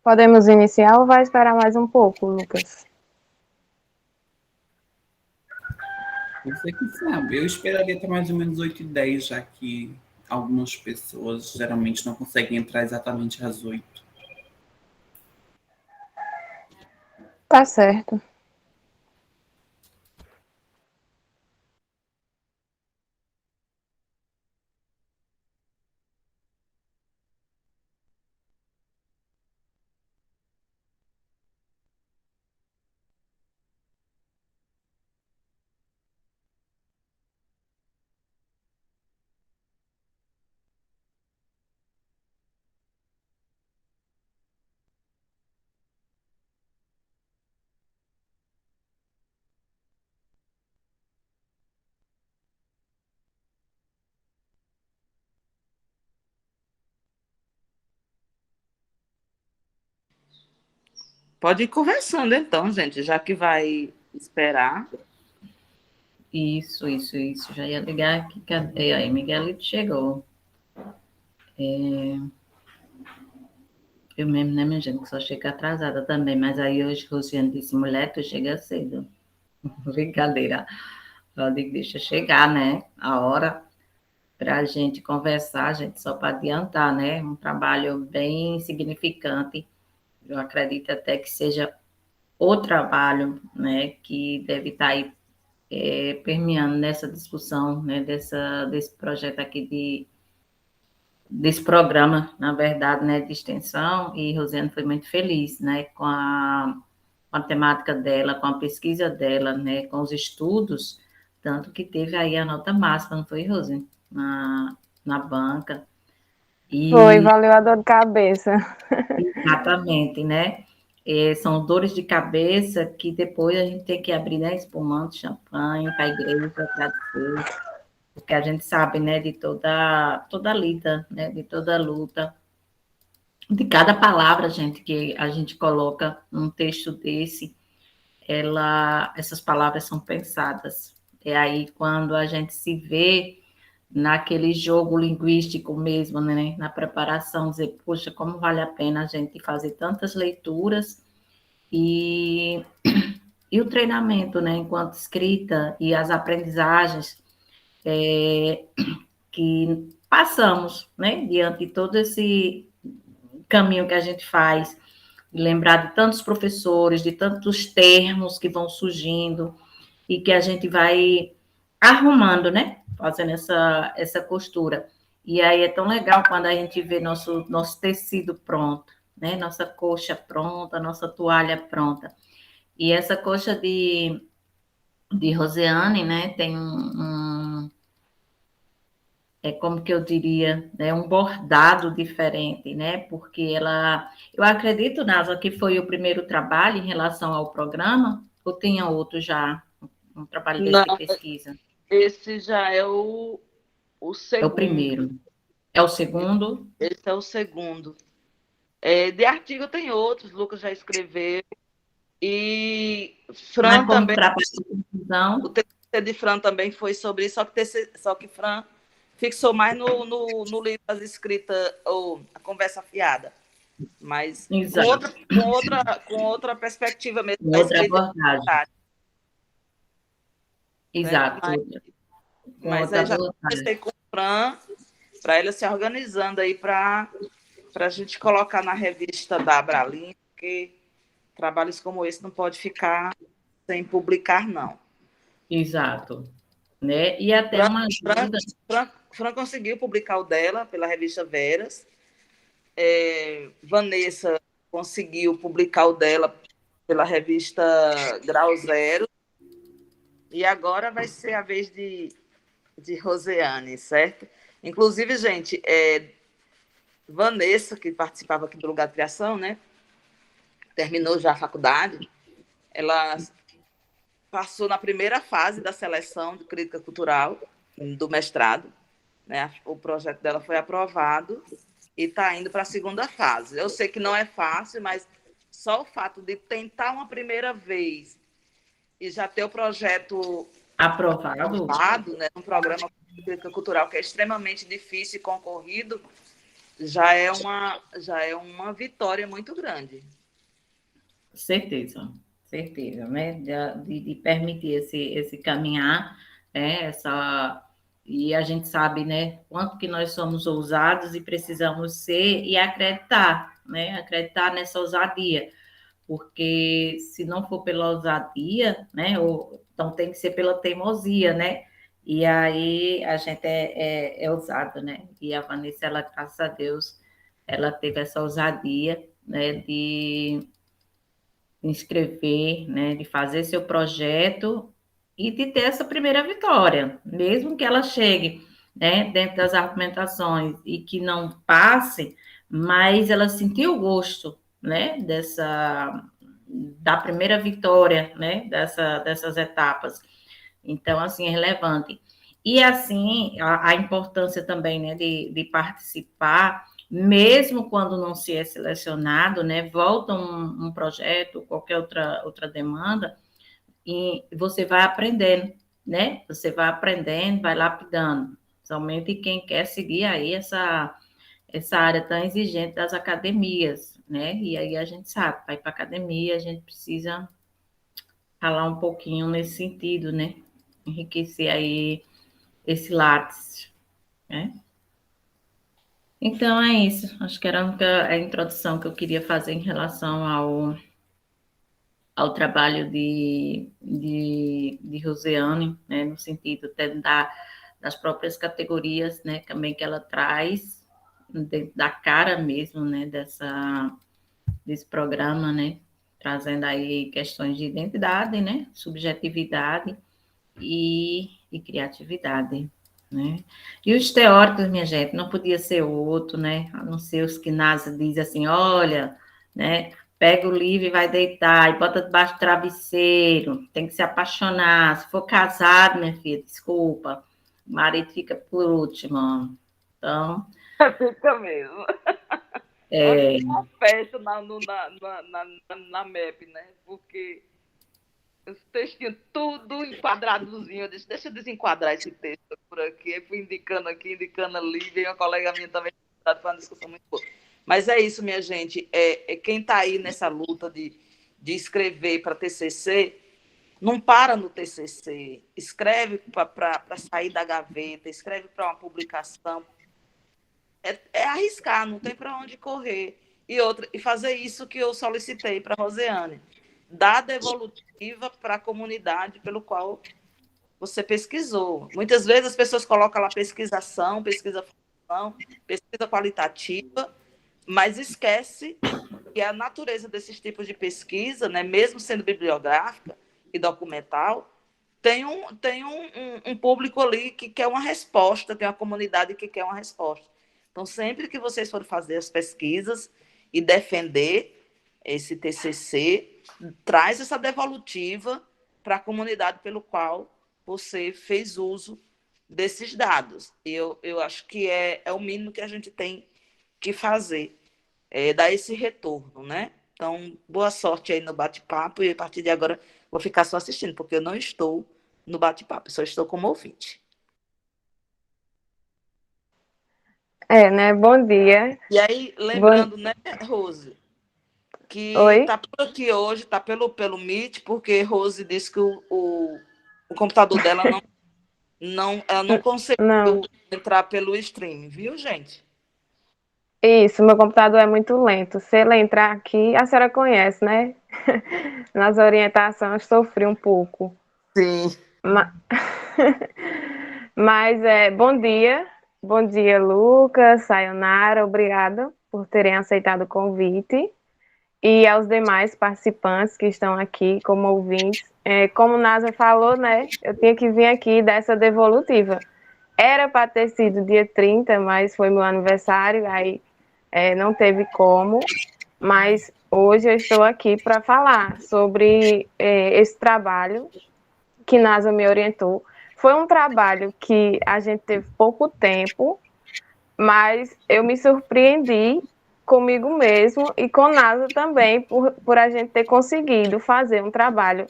Podemos iniciar ou vai esperar mais um pouco, Lucas? Você que sabe. Eu esperaria até mais ou menos 8h10, já que algumas pessoas geralmente não conseguem entrar exatamente às 8. Tá certo. Pode ir conversando então, gente, já que vai esperar. Isso. Já ia ligar aqui. Cadê? Aí, Miguelito chegou. Eu mesmo, né, minha gente, que só chega atrasada também. Mas aí hoje Rosiane disse, mulher, tu chega cedo. Brincadeira. Eu digo, deixa chegar, né? A hora para a gente conversar, gente, só para adiantar, né? Um trabalho bem significante. Eu acredito até que seja o trabalho, né, que deve estar aí permeando nessa discussão, né, desse projeto aqui desse programa, na verdade, né, de extensão, e Rosiane foi muito feliz, né, com a temática dela, com a pesquisa dela, né, com os estudos, tanto que teve aí a nota máxima, não foi, Rosiane? Na banca. Foi, valeu a dor de cabeça. Exatamente, né? São dores de cabeça que depois a gente tem que abrir, né, espumante, champanhe para a igreja, agradecer, porque a gente sabe, né, de toda a lida, né, de toda a luta, de cada palavra, gente, que a gente coloca num texto desse, essas palavras são pensadas. É aí quando a gente se vê naquele jogo linguístico mesmo, né, na preparação, dizer, poxa, como vale a pena a gente fazer tantas leituras e o treinamento, né, enquanto escrita e as aprendizagens que passamos, né, diante de todo esse caminho que a gente faz, lembrar de tantos professores, de tantos termos que vão surgindo e que a gente vai arrumando, né, fazendo essa costura. E aí é tão legal quando a gente vê nosso tecido pronto, né, nossa coxa pronta, nossa toalha pronta. E essa coxa de Rosiane, né, tem como que eu diria, né, um bordado diferente, né, porque eu acredito, Nasa, que foi o primeiro trabalho em relação ao programa, ou tinha outro já, um trabalho desse de pesquisa? Esse já é o segundo. É o primeiro. É o segundo? Esse é o segundo. De artigo tem outros, Lucas já escreveu. E Fran também. O TCC de Fran também foi sobre isso, só que Fran fixou mais no livro das escritas, ou a conversa fiada. Mas com outra perspectiva mesmo. Com outra abordagem. Exato. Mas aí já comecei com o Fran, para ela se organizando aí para a gente colocar na revista da Abralin, porque trabalhos como esse não pode ficar sem publicar, não. Exato. Né? E até uma ajuda... Fran conseguiu publicar o dela pela revista Veras. Vanessa conseguiu publicar o dela pela revista Grau Zero. E agora vai ser a vez de Rosiane, certo? Inclusive, gente, Vanessa, que participava aqui do Lugar de Criação, né? Terminou já a faculdade. Ela passou na primeira fase da seleção de crítica cultural do mestrado, né? O projeto dela foi aprovado e está indo para a segunda fase. Eu sei que não é fácil, mas só o fato de tentar uma primeira vez e já ter o projeto aprovado, né? Um programa de crítica cultural que é extremamente difícil e concorrido, já é uma vitória muito grande. Certeza, né? De permitir esse caminhar, né? E a gente sabe, né, quanto que nós somos ousados e precisamos ser e acreditar, né? Acreditar nessa ousadia, porque se não for pela ousadia, né? Então tem que ser pela teimosia, né? E aí a gente é ousado, né? E a Vanessa, ela, graças a Deus, ela teve essa ousadia, né? De inscrever, né, de fazer seu projeto e de ter essa primeira vitória, mesmo que ela chegue, né, dentro das argumentações e que não passe, mas ela sentiu o gosto, né, da primeira vitória, né, dessas etapas. Então, assim, é relevante. E, assim, a importância também, né, de participar, mesmo quando não se é selecionado, né, volta um projeto, qualquer outra demanda, e você vai aprendendo, né? Você vai aprendendo, vai lapidando. Somente quem quer seguir aí essa área tão exigente das academias, né? E aí a gente sabe, vai para a academia, a gente precisa falar um pouquinho nesse sentido, né? Enriquecer aí esse Lattes, né? Então é isso. Acho que era a introdução que eu queria fazer em relação ao trabalho de Rosiane, né? No sentido até das próprias categorias, né? Também que ela traz da cara mesmo, né? Desse programa, né? Trazendo aí questões de identidade, né? Subjetividade e criatividade, né? E os teóricos, minha gente, não podia ser outro, né? A não ser os que NASA diz assim, olha, né? Pega o livro e vai deitar, e bota debaixo do travesseiro, tem que se apaixonar. Se for casado, minha filha, desculpa, o marido fica por último. Então... Fica mesmo. É... Uma festa na MEP, né? Porque os textinhos tudo enquadradozinho. Eu disse, deixa eu desenquadrar esse texto por aqui. Eu fui indicando aqui, indicando ali. Veio uma colega minha também, foi uma discussão muito boa. Mas é isso, minha gente. Quem está aí nessa luta de escrever para TCC, não para no TCC. Escreve para sair da gaveta, escreve para uma publicação. É arriscar, não tem para onde correr. E fazer isso que eu solicitei para a Rosiane. Dar devolutiva para a comunidade pelo qual você pesquisou. Muitas vezes as pessoas colocam lá pesquisação, pesquisa qualitativa, mas esquece que a natureza desses tipos de pesquisa, né, mesmo sendo bibliográfica e documental, tem um público ali que quer uma resposta, tem uma comunidade que quer uma resposta. Então, sempre que vocês forem fazer as pesquisas e defender esse TCC, traz essa devolutiva para a comunidade pelo qual você fez uso desses dados. Eu acho que é o mínimo que a gente tem que fazer, dar esse retorno, né? Então, boa sorte aí no bate-papo, e a partir de agora vou ficar só assistindo, porque eu não estou no bate-papo, só estou como ouvinte. Né? Bom dia. E aí, lembrando, né, Rose, que está por aqui hoje, está pelo Meet, porque Rose disse que o computador dela ela não conseguiu entrar pelo stream, viu, gente? Isso, meu computador é muito lento. Se ele entrar aqui, a senhora conhece, né? Nas orientações sofri um pouco. Sim. Mas bom dia. Bom dia, Lucas, Sayonara, obrigada por terem aceitado o convite. E aos demais participantes que estão aqui como ouvintes. Como o Nasa falou, né? Eu tinha que vir aqui dessa devolutiva. Era para ter sido dia 30, mas foi meu aniversário, aí não teve como. Mas hoje eu estou aqui para falar sobre esse trabalho que Nasa me orientou. Foi um trabalho que a gente teve pouco tempo, mas eu me surpreendi comigo mesmo e com Nasa também, por a gente ter conseguido fazer um trabalho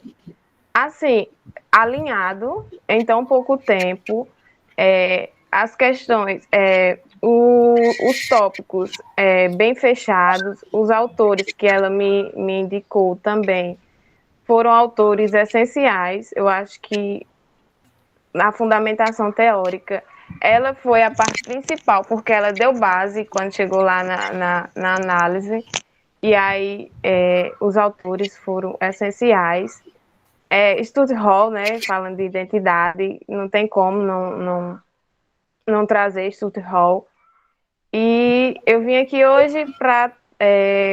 assim, alinhado em tão pouco tempo. As questões os tópicos bem fechados, os autores que ela me indicou também foram autores essenciais. Eu acho que na fundamentação teórica, ela foi a parte principal, porque ela deu base quando chegou lá na análise, e aí os autores foram essenciais. Stuart Hall, né, falando de identidade, não tem como não trazer Stuart Hall. E eu vim aqui hoje para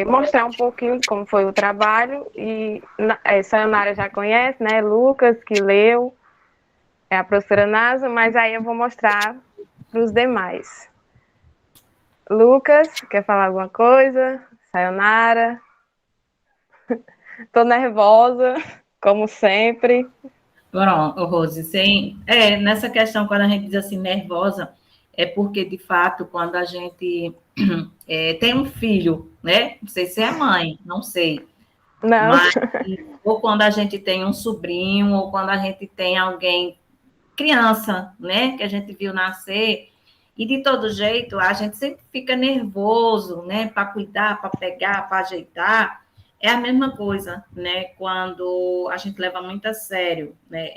mostrar um pouquinho de como foi o trabalho, e Sayonara já conhece, né, Lucas, que leu, é a professora Nasa, mas aí eu vou mostrar para os demais. Lucas, quer falar alguma coisa? Sayonara? Tô nervosa, como sempre. Pronto, Rose, nessa questão, quando a gente diz assim, nervosa, é porque, de fato, quando a gente tem um filho, né? Não sei se é mãe, não sei. Não. Mas, ou quando a gente tem um sobrinho, ou quando a gente tem alguém, criança, né? Que a gente viu nascer, e de todo jeito, a gente sempre fica nervoso, né? Para cuidar, para pegar, para ajeitar. É a mesma coisa, né? Quando a gente leva muito a sério, né?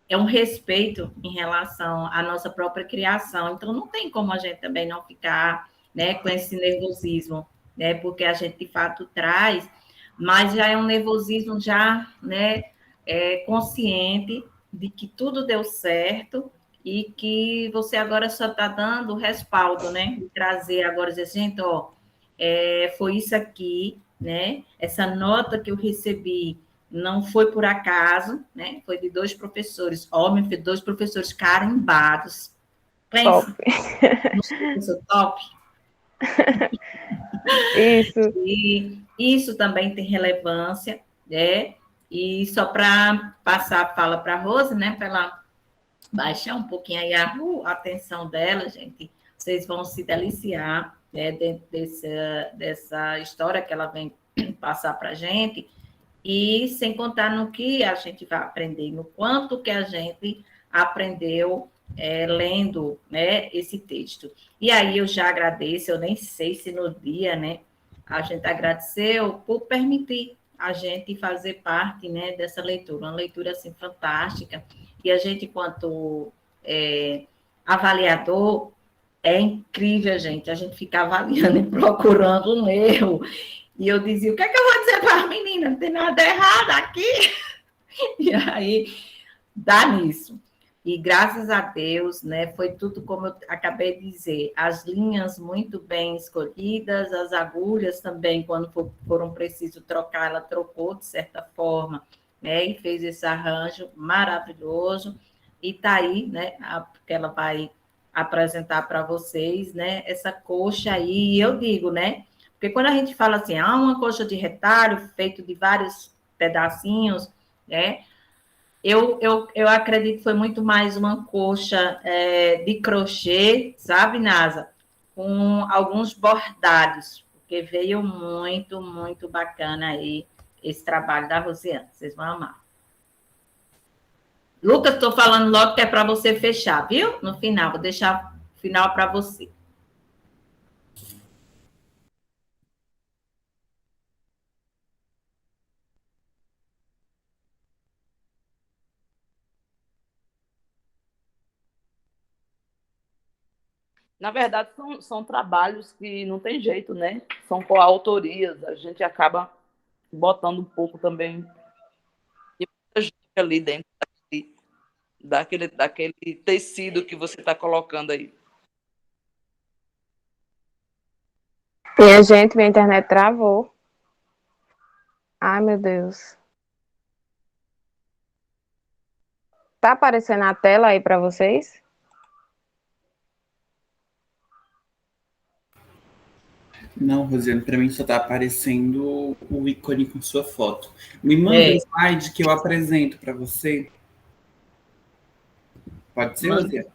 É um respeito em relação à nossa própria criação. Então, não tem como a gente também não ficar, né, com esse nervosismo, né? Porque a gente, de fato, traz, mas já é um nervosismo já, né, consciente de que tudo deu certo e que você agora só está dando o respaldo, né? De trazer agora, dizer, gente, ó, foi isso aqui, né? Essa nota que eu recebi não foi por acaso, né? Foi de dois professores, homem, dois professores carimbados. Top. Pensa, no seu top. Isso. E isso também tem relevância, né? E só para passar a fala para a Rose, né? Para ela baixar um pouquinho aí a atenção dela, gente. Vocês vão se deliciar, né, dentro dessa história que ela vem passar para a gente. E sem contar no que a gente vai aprender, no quanto que a gente aprendeu lendo, né, esse texto. E aí eu já agradeço, eu nem sei se no dia, né, a gente agradeceu por permitir a gente fazer parte, né, dessa leitura, uma leitura assim fantástica. E a gente, enquanto avaliador, é incrível, gente, a gente fica avaliando e procurando um erro. E eu dizia, o que é que eu vou dizer para as meninas? Não tem nada errado aqui. E aí, dá nisso. E graças a Deus, né, foi tudo como eu acabei de dizer, as linhas muito bem escolhidas, as agulhas também, quando foram preciso trocar, ela trocou de certa forma, né, e fez esse arranjo maravilhoso. E tá aí, né, porque ela vai apresentar para vocês, né, essa coxa aí, e eu digo, né, porque quando a gente fala assim, uma coxa de retalho feito de vários pedacinhos, né, eu acredito que foi muito mais uma coxa de crochê, sabe, Nasa? Com alguns bordados, porque veio muito, muito bacana aí esse trabalho da Rosiane. Vocês vão amar. Lucas, estou falando logo que é para você fechar, viu? No final, vou deixar o final para você. Na verdade, são trabalhos que não tem jeito, né? São coautorias, a gente acaba botando um pouco também de muita gente ali dentro daquele tecido que você está colocando aí. Minha gente, minha internet travou. Ai, meu Deus. Tá aparecendo a tela aí para vocês? Não, Rosiane, para mim só está aparecendo o ícone com sua foto. Me manda o slide que eu apresento para você. Pode ser, Rosiane?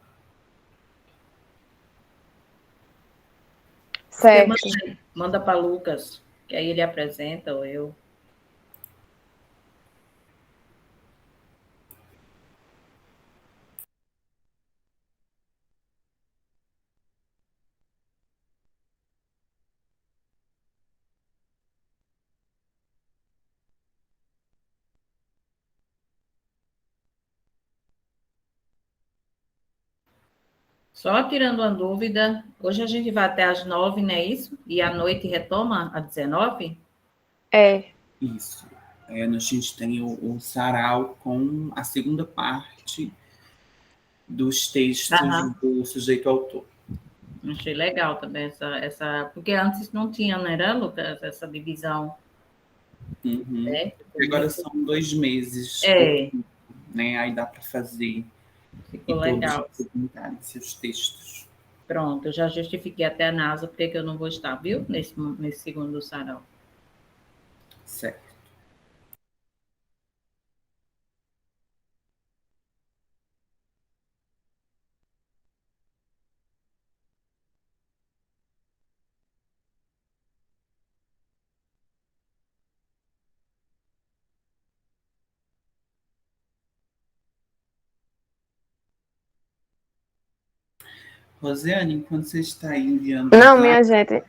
Certo. Você manda para Lucas, que aí ele apresenta, ou eu. Só tirando uma dúvida, hoje a gente vai até às 9, não é isso? E à noite retoma às 19? É, Isso. A gente tem o sarau com a segunda parte dos textos Aham. do sujeito autor. Achei legal também porque antes não tinha, não era, Lucas, essa divisão, Uhum. né? Agora são 2 meses por É, turno, né? Aí dá para fazer e ficou todos legal. apresentarem seus textos. Pronto, eu já justifiquei até a NASA porque que eu não vou estar, viu? Nesse segundo sarau. Certo. Rosiane, enquanto você está aí enviando o não, slide, minha gente,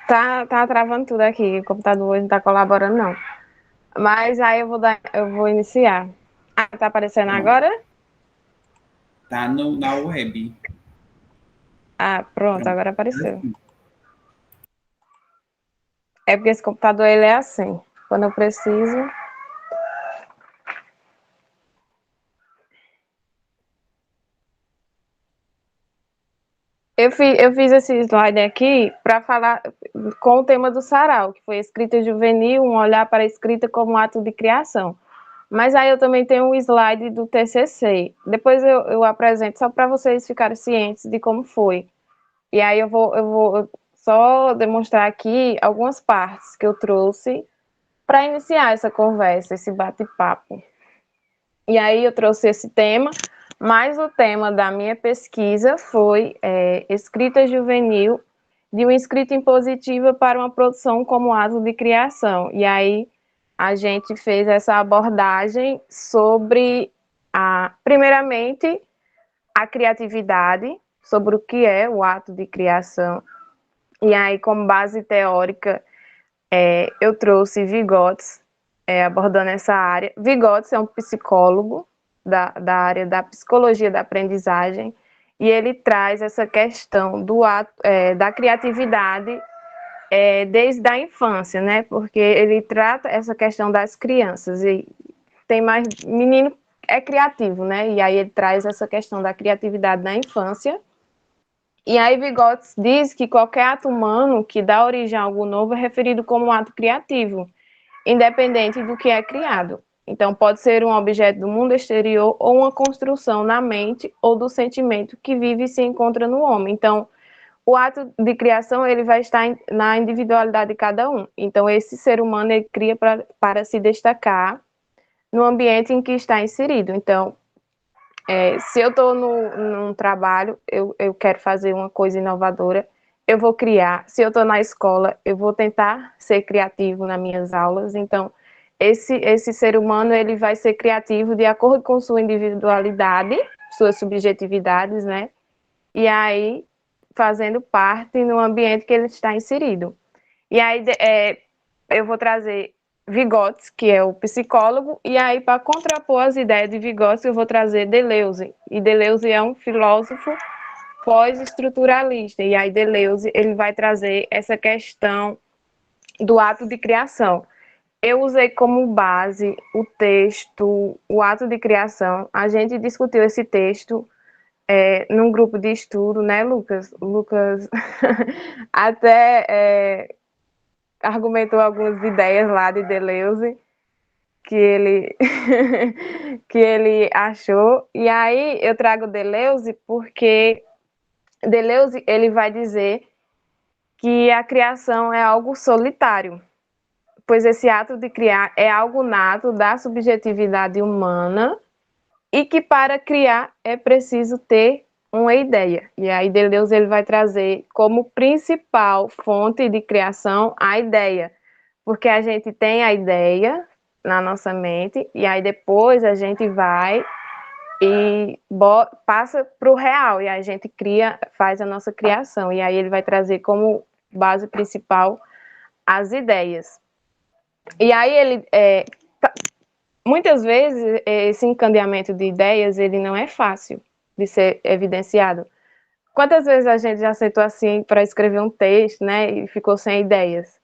tá travando tudo aqui. O computador hoje não tá colaborando, não. Mas aí eu vou iniciar. Ah, tá aparecendo pronto, agora? tá na web. Ah, pronto, Pronto. agora apareceu. Assim. É porque esse computador ele é assim. Quando eu preciso. Eu fiz esse slide aqui para falar com o tema do sarau, que foi escrita juvenil, um olhar para a escrita como ato de criação. Mas aí eu também tenho um slide do TCC. Depois eu apresento só para vocês ficarem cientes de como foi. E aí eu vou só demonstrar aqui algumas partes que eu trouxe para iniciar essa conversa, esse bate-papo. E aí eu trouxe esse tema, mas o tema da minha pesquisa foi escrita juvenil de uma escrita impositiva para uma produção como ato de criação. E aí a gente fez essa abordagem sobre, primeiramente, a criatividade, sobre o que é o ato de criação. E aí, como base teórica, eu trouxe Vygotsky, abordando essa área. Vygotsky é um psicólogo da área da psicologia da aprendizagem, e ele traz essa questão do ato, da criatividade desde a infância, né? Porque ele trata essa questão das crianças, e tem mais menino é criativo, né? E aí ele traz essa questão da criatividade na infância. E aí Vygotsky diz que qualquer ato humano que dá origem a algo novo é referido como um ato criativo, independente do que é criado. Então, pode ser um objeto do mundo exterior ou uma construção na mente ou do sentimento que vive e se encontra no homem. Então, o ato de criação ele vai estar na individualidade de cada um. Então, esse ser humano ele cria para se destacar no ambiente em que está inserido. Então, se eu estou num trabalho, eu quero fazer uma coisa inovadora, eu vou criar. Se eu estou na escola, eu vou tentar ser criativo nas minhas aulas. Então, esse ser humano ele vai ser criativo de acordo com sua individualidade, suas subjetividades, né? E aí, fazendo parte no ambiente que ele está inserido. E aí, eu vou trazer Vygotsky, que é o psicólogo, e aí, para contrapor as ideias de Vygotsky, eu vou trazer Deleuze. E Deleuze é um filósofo pós-estruturalista. E aí, Deleuze ele vai trazer essa questão do ato de criação. Eu usei como base o texto, o ato de criação. A gente discutiu esse texto num grupo de estudo, né, Lucas? O Lucas até argumentou algumas ideias lá de Deleuze que ele que ele achou. E aí eu trago Deleuze porque Deleuze ele vai dizer que a criação é algo solitário, pois esse ato de criar é algo nato da subjetividade humana e que para criar é preciso ter uma ideia. E aí Deleuze ele vai trazer como principal fonte de criação a ideia, porque a gente tem a ideia na nossa mente e aí depois a gente vai e passa para o real e a gente cria, faz a nossa criação. E aí ele vai trazer como base principal as ideias. E aí ele muitas vezes esse encadeamento de ideias ele não é fácil de ser evidenciado, Quantas vezes a gente já sentou assim para escrever um texto, né, e ficou sem ideias?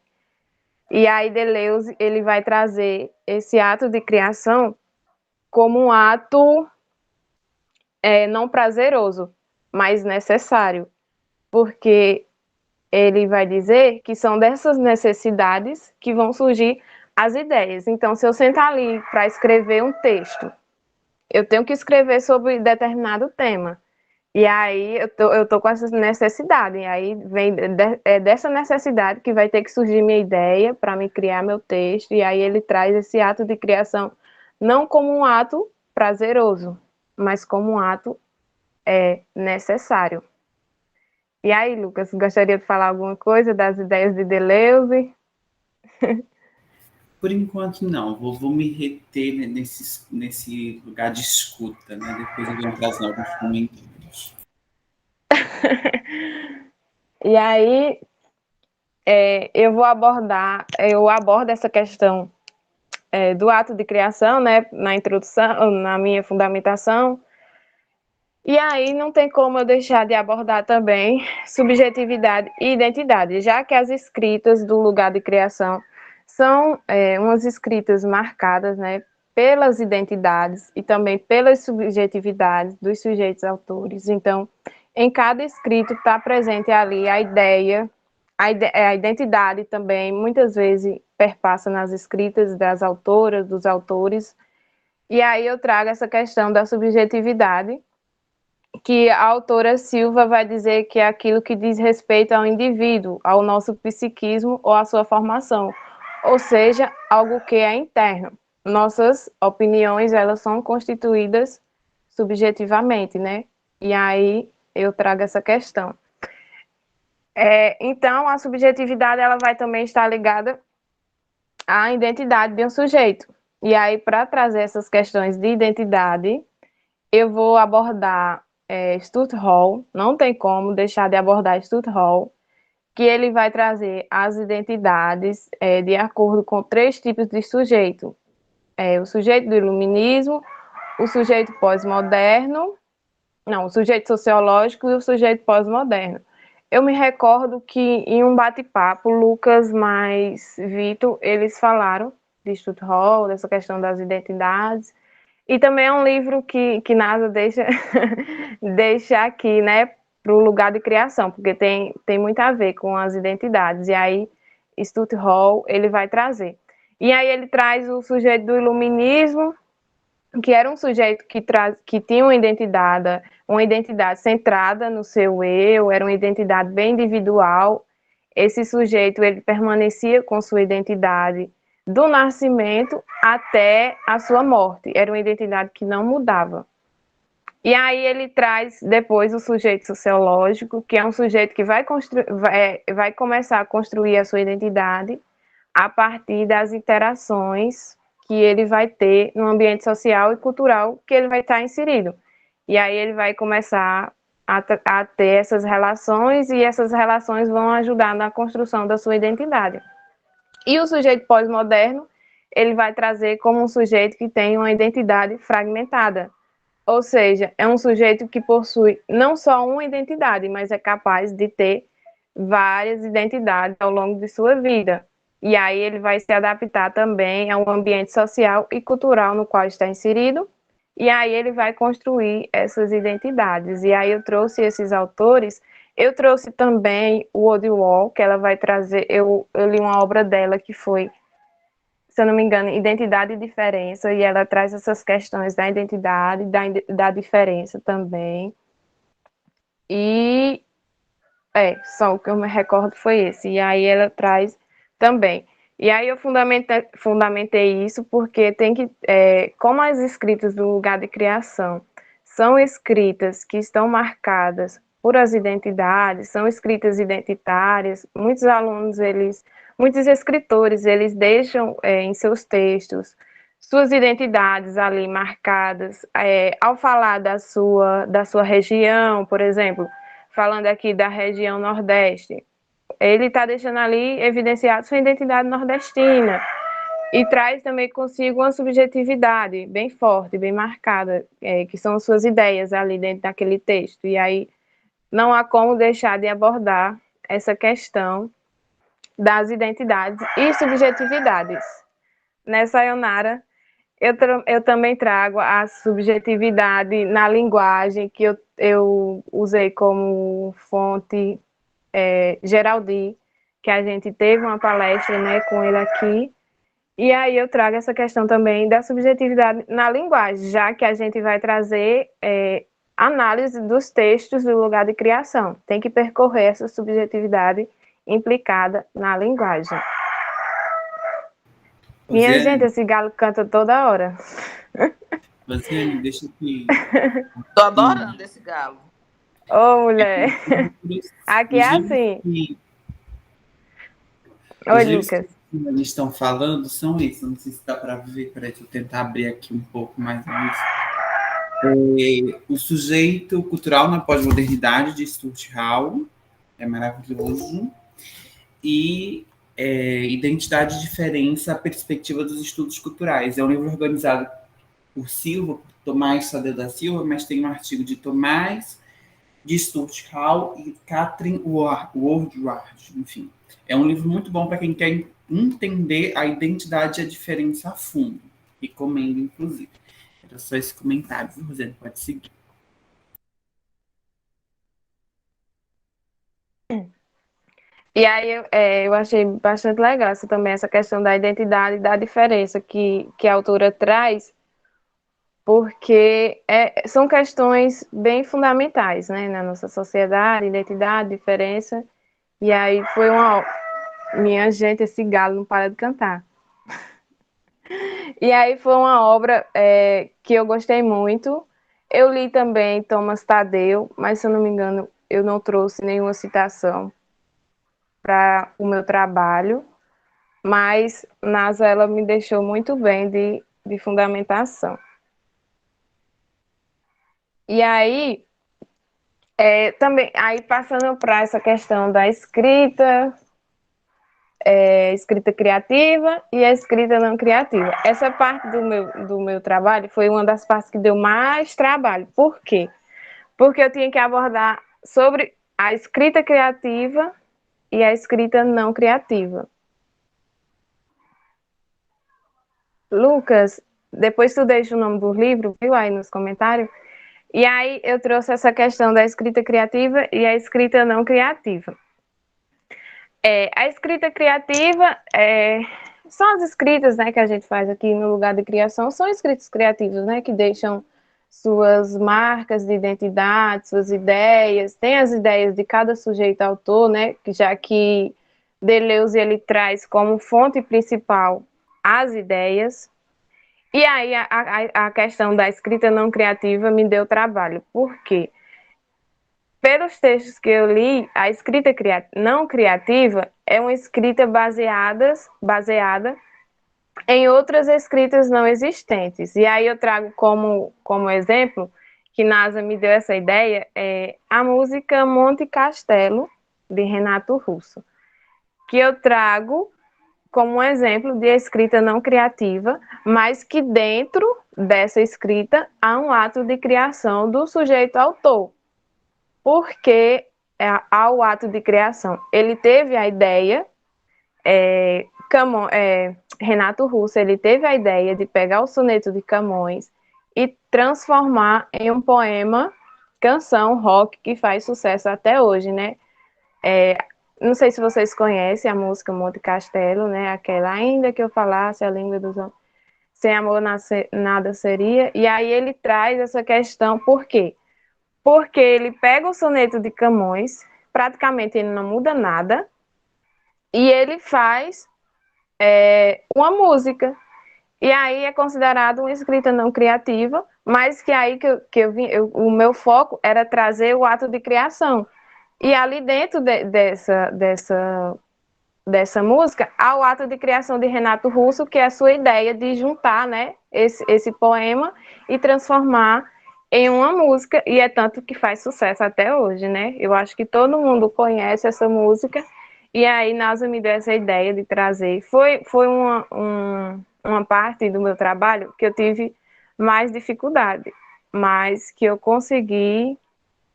E aí Deleuze, ele vai trazer esse ato de criação como um ato não prazeroso, mas necessário, porque ele vai dizer que são dessas necessidades que vão surgir as ideias. Então, se eu sentar ali para escrever um texto, eu tenho que escrever sobre determinado tema. E aí eu tô com essa necessidade, e aí vem dessa necessidade que vai ter que surgir minha ideia para me criar meu texto, e aí ele traz esse ato de criação não como um ato prazeroso, mas como um ato necessário. E aí, Lucas, gostaria de falar alguma coisa das ideias de Deleuze? Por enquanto, não. Vou me reter nesse lugar de escuta, né? Depois eu vou trazer alguns comentários. E aí, eu abordo essa questão do ato de criação, né, na introdução, na minha fundamentação. E aí não tem como eu deixar de abordar também subjetividade e identidade, já que as escritas do lugar de criação são umas escritas marcadas, né, pelas identidades e também pelas subjetividades dos sujeitos autores. Então, em cada escrito está presente ali a ideia, a identidade também, muitas vezes perpassa nas escritas das autoras, dos autores. E aí eu trago essa questão da subjetividade, que a autora Silva vai dizer que é aquilo que diz respeito ao indivíduo, ao nosso psiquismo ou à sua formação, ou seja, algo que é interno. Nossas opiniões, elas são constituídas subjetivamente, né? E aí eu trago essa questão. Então, a subjetividade, ela vai também estar ligada à identidade de um sujeito. E aí, para trazer essas questões de identidade, eu vou abordar Stuart Hall, não tem como deixar de abordar Stuart Hall, que ele vai trazer as identidades de acordo com 3 tipos de sujeito. O sujeito do iluminismo, o sujeito pós-moderno, não, o sujeito sociológico e o sujeito pós-moderno. Eu me recordo que em um bate-papo, Lucas mais Vitor, eles falaram de Stuart Hall, dessa questão das identidades. E também é um livro que nada deixa, deixa aqui, né, para o lugar de criação, porque tem muito a ver com as identidades. E aí, Stuart Hall, ele vai trazer. E aí ele traz o sujeito do iluminismo, que era um sujeito que tinha uma identidade centrada no seu eu, era uma identidade bem individual. Esse sujeito, ele permanecia com sua identidade do nascimento até a sua morte. Era uma identidade que não mudava. E aí ele traz depois o sujeito sociológico, que é um sujeito que vai começar a construir a sua identidade a partir das interações que ele vai ter no ambiente social e cultural que ele vai estar inserido. E aí ele vai começar a ter essas relações, e essas relações vão ajudar na construção da sua identidade. E o sujeito pós-moderno, ele vai trazer como um sujeito que tem uma identidade fragmentada. Ou seja, é um sujeito que possui não só uma identidade, mas é capaz de ter várias identidades ao longo de sua vida. E aí ele vai se adaptar também ao ambiente social e cultural no qual está inserido, e aí ele vai construir essas identidades. E aí eu trouxe esses autores, eu trouxe também o Audre Lorde, que ela vai trazer, eu li uma obra dela que foi, se eu não me engano, Identidade e Diferença, e ela traz essas questões da identidade, da diferença também. E só o que eu me recordo foi esse. E aí ela traz também. E aí eu fundamentei isso porque tem que, como as escritas do lugar de criação são escritas que estão marcadas por as identidades, são escritas identitárias, muitos escritores, eles deixam em seus textos suas identidades ali marcadas, ao falar da sua região, por exemplo, falando aqui da região Nordeste, ele está deixando ali evidenciado sua identidade nordestina e traz também consigo uma subjetividade bem forte, bem marcada, que são suas ideias ali dentro daquele texto. E aí não há como deixar de abordar essa questão das identidades e subjetividades. Nessa Sayonara, eu também trago a subjetividade na linguagem, que eu usei como fonte Geraldi, que a gente teve uma palestra, né, com ele aqui. E aí eu trago essa questão também da subjetividade na linguagem, já que a gente vai trazer análise dos textos do lugar de criação. Tem que percorrer essa subjetividade implicada na linguagem. Minha Rosiane, gente, esse galo canta toda hora. Rosiane, deixa aqui. Tô adorando esse galo. Ô, mulher. Aqui é Os livros assim. que- Oi, os livros Lucas. que eles estão falando são esses. Não sei se dá para ver. Peraí, deixa eu tentar abrir aqui um pouco mais a luz. O sujeito cultural na pós-modernidade, de Stuart Hall, é maravilhoso. E Identidade e Diferença, a Perspectiva dos Estudos Culturais. É um livro organizado por Silva, por Tomás Sadeu da Silva, mas tem um artigo de Tomás, de Stuart Hall e Catherine Woodward. Enfim, é um livro muito bom para quem quer entender a identidade e a diferença a fundo. Recomendo, inclusive. Era só esse comentário, viu, Rosane? Pode seguir. E aí eu achei bastante legal também essa questão da identidade e da diferença que a autora traz, porque são questões bem fundamentais, né, na nossa sociedade, identidade, diferença. E aí foi uma... Minha gente, esse galo não para de cantar. E aí foi uma obra que eu gostei muito. Eu li também Thomas Tadeu, mas se eu não me engano, eu não trouxe nenhuma citação para o meu trabalho, mas NASA ela me deixou muito bem de fundamentação. E aí, também, aí passando para essa questão da escrita, escrita criativa e a escrita não criativa. Essa parte do meu trabalho foi uma das partes que deu mais trabalho. Por quê? Porque eu tinha que abordar sobre a escrita criativa e a escrita não criativa. Lucas, depois tu deixa o nome do livro, viu, aí nos comentários. E aí eu trouxe essa questão da escrita criativa e a escrita não criativa. A escrita criativa são as escritas, né, que a gente faz aqui no lugar de criação, são escritas criativas, né, que deixam suas marcas de identidade, suas ideias, tem as ideias de cada sujeito autor, né, já que Deleuze ele traz como fonte principal as ideias. E aí a questão da escrita não criativa me deu trabalho. Por quê? Pelos textos que eu li, a escrita não criativa é uma escrita baseada em outras escritas não existentes. E aí eu trago como exemplo, que NASA me deu essa ideia, a música Monte Castelo, de Renato Russo, que eu trago como um exemplo de escrita não criativa, mas que dentro dessa escrita há um ato de criação do sujeito autor. Porque há o ato de criação. Ele teve a ideia, Renato Russo, ele teve a ideia de pegar o soneto de Camões e transformar em um poema, canção, rock, que faz sucesso até hoje, né? Não sei se vocês conhecem a música Monte Castelo, né? Aquela, ainda que eu falasse a língua dos homens, sem amor nada seria. E aí ele traz essa questão, por quê? Porque ele pega o soneto de Camões, praticamente ele não muda nada, e ele faz uma música. E aí é considerado uma escrita não criativa, mas que aí o meu foco era trazer o ato de criação. E ali dentro dessa música, há o ato de criação de Renato Russo, que é a sua ideia de juntar, né, esse poema e transformar em uma música, e é tanto que faz sucesso até hoje, né? Eu acho que todo mundo conhece essa música, e aí NASA me deu essa ideia de trazer. Foi uma parte do meu trabalho que eu tive mais dificuldade, mas que eu consegui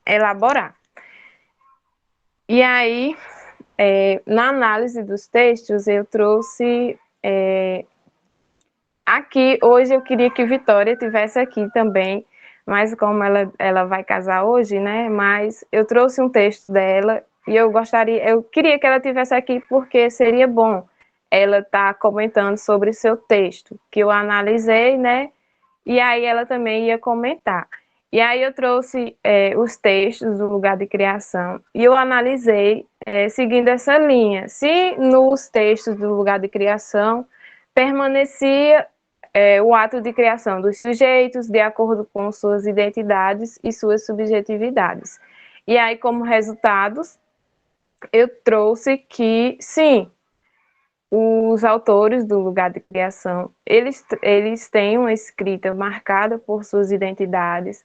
elaborar. E aí, na análise dos textos, eu trouxe aqui, hoje eu queria que Vitória tivesse aqui também, mas como ela vai casar hoje, né? Mas eu trouxe um texto dela e eu queria que ela tivesse aqui porque seria bom ela estar comentando sobre seu texto, que eu analisei, né? E aí ela também ia comentar. E aí eu trouxe os textos do lugar de criação e eu analisei seguindo essa linha. Se nos textos do lugar de criação permanecia o ato de criação dos sujeitos de acordo com suas identidades e suas subjetividades. E aí, como resultados, eu trouxe que, sim, os autores do lugar de criação, eles têm uma escrita marcada por suas identidades,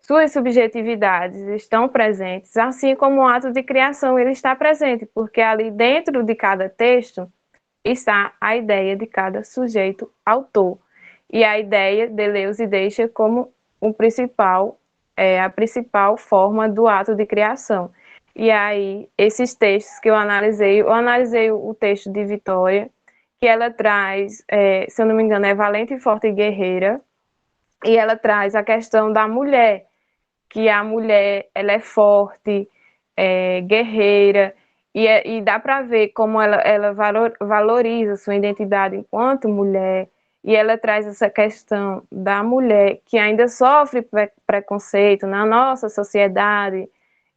suas subjetividades estão presentes, assim como o ato de criação ele está presente, porque ali dentro de cada texto está a ideia de cada sujeito autor. E a ideia Deleuze deixa como a principal forma do ato de criação. E aí, esses textos que eu analisei o texto de Vitória, que ela traz, se eu não me engano, é Valente, Forte e Guerreira, e ela traz a questão da mulher, que a mulher ela é forte, guerreira, e dá para ver como ela valoriza sua identidade enquanto mulher, e ela traz essa questão da mulher que ainda sofre preconceito na nossa sociedade,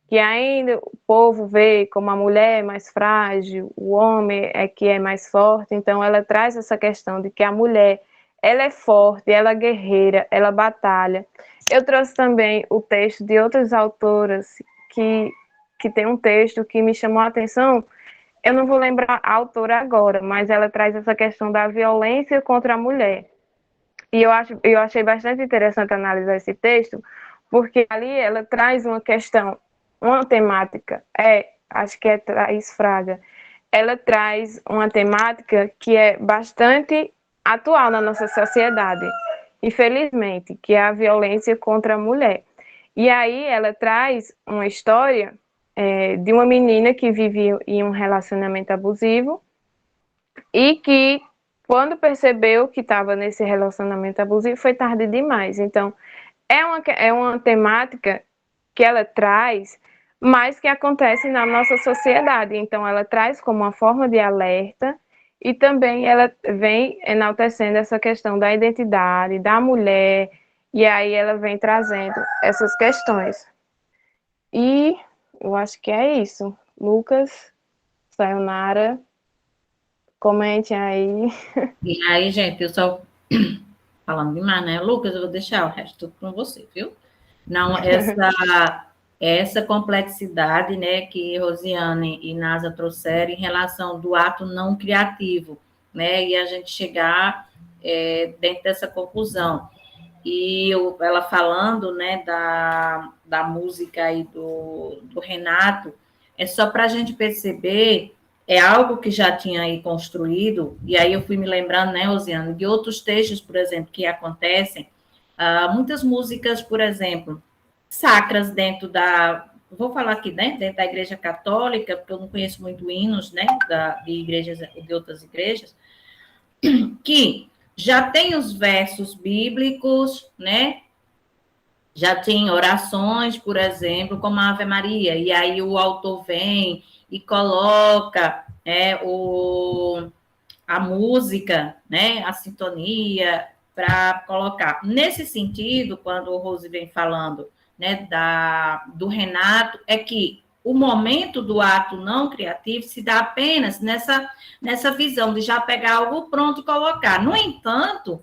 que ainda o povo vê como a mulher é mais frágil, o homem é que é mais forte, então ela traz essa questão de que a mulher, ela é forte, ela é guerreira, ela batalha. Eu trouxe também o texto de outras autoras que tem um texto que me chamou a atenção, eu não vou lembrar a autora agora, mas ela traz essa questão da violência contra a mulher. E eu achei bastante interessante analisar esse texto, porque ali ela traz uma questão, uma temática, acho que é Thaís Fraga, ela traz uma temática que é bastante atual na nossa sociedade, infelizmente, que é a violência contra a mulher. E aí ela traz uma história de uma menina que vivia em um relacionamento abusivo e que, quando percebeu que estava nesse relacionamento abusivo, foi tarde demais. Então, é uma temática que ela traz, mas que acontece na nossa sociedade. Então, ela traz como uma forma de alerta e também ela vem enaltecendo essa questão da identidade, da mulher, e aí ela vem trazendo essas questões. E eu acho que é isso. Lucas, Sayonara, comente aí. E aí, gente, eu só falando demais, né? Lucas, eu vou deixar o resto tudo com você, viu? Não, essa complexidade, né, que Rosiane e Nasa trouxeram em relação do ato não criativo, né, e a gente chegar dentro dessa conclusão. E ela falando, né, da música aí do Renato, é só para a gente perceber, é algo que já tinha aí construído, e aí eu fui me lembrando, né, Rosiane, de outros textos, por exemplo, que acontecem, muitas músicas, por exemplo, sacras dentro vou falar aqui, né, dentro da Igreja Católica, porque eu não conheço muito hinos, né, de igrejas, de outras igrejas, que já tem os versos bíblicos, né, já tem orações, por exemplo, como a Ave Maria, e aí o autor vem e coloca a música, né, a sintonia, para colocar. Nesse sentido, quando o Rose vem falando, né, do Renato, é que o momento do ato não criativo se dá apenas nessa visão de já pegar algo pronto e colocar. No entanto,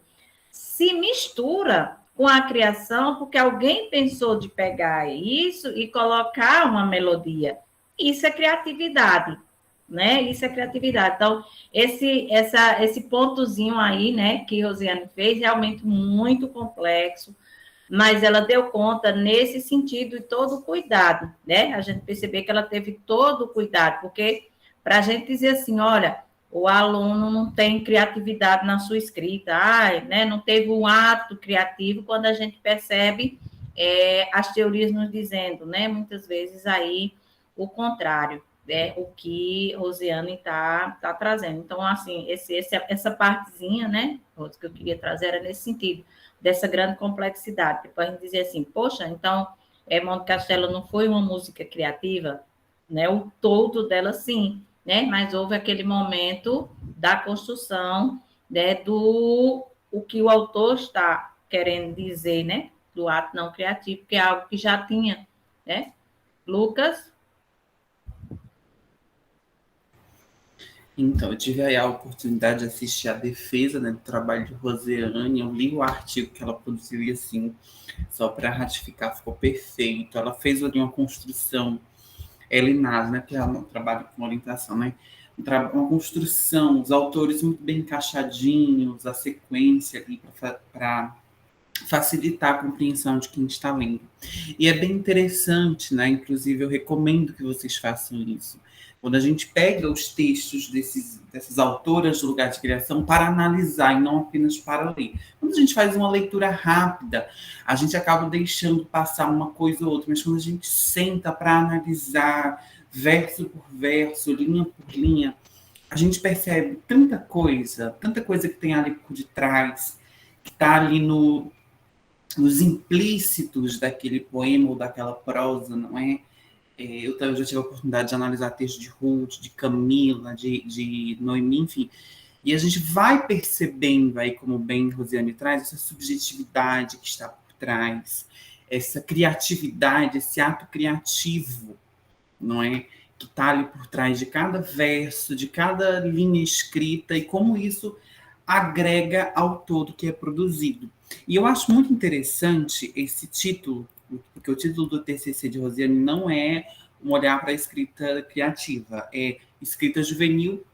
se mistura com a criação, porque alguém pensou de pegar isso e colocar uma melodia. Isso é criatividade, né? Isso é criatividade. Então, esse pontozinho aí, né, que Rosiane fez, realmente muito complexo, mas ela deu conta nesse sentido e todo o cuidado, né? A gente percebeu que ela teve todo o cuidado, porque para a gente dizer assim, olha, o aluno não tem criatividade na sua escrita, né? Não teve um ato criativo, quando a gente percebe as teorias nos dizendo, né? Muitas vezes aí o contrário. é o que Rosiane está trazendo. Então, assim, essa partezinha, né, que eu queria trazer era nesse sentido, dessa grande complexidade. Depois a gente dizer assim, poxa, então, Monte Castelo não foi uma música criativa, né? O todo dela, sim, né? Mas houve aquele momento da construção, né, do o que o autor está querendo dizer, né? Do ato não criativo, que é algo que já tinha, né? Lucas? Então, eu tive aí a oportunidade de assistir a defesa, né, do trabalho de Rosiane. Eu li o artigo que ela produziu e, assim, só para ratificar, ficou perfeito. Ela fez ali uma construção, ela e Naz, né, que ela trabalha com orientação, né? Uma construção, os autores muito bem encaixadinhos, a sequência ali para facilitar a compreensão de quem está lendo. E é bem interessante, né? Inclusive, eu recomendo que vocês façam isso. Quando a gente pega os textos dessas autoras do lugar de criação para analisar e não apenas para ler. Quando a gente faz uma leitura rápida, a gente acaba deixando passar uma coisa ou outra, mas quando a gente senta para analisar verso por verso, linha por linha, a gente percebe tanta coisa que tem ali por detrás, que está ali nos implícitos daquele poema ou daquela prosa, não é? Eu já tive a oportunidade de analisar textos de Ruth, de Camila, de Noemi, enfim, e a gente vai percebendo aí, como bem Rosiane traz, essa subjetividade que está por trás, essa criatividade, esse ato criativo, não é? Que está ali por trás de cada verso, de cada linha escrita, e como isso agrega ao todo que é produzido. E eu acho muito interessante esse título, porque o título do TCC de Rosiane não é um olhar para a escrita criativa, é escrita juvenil,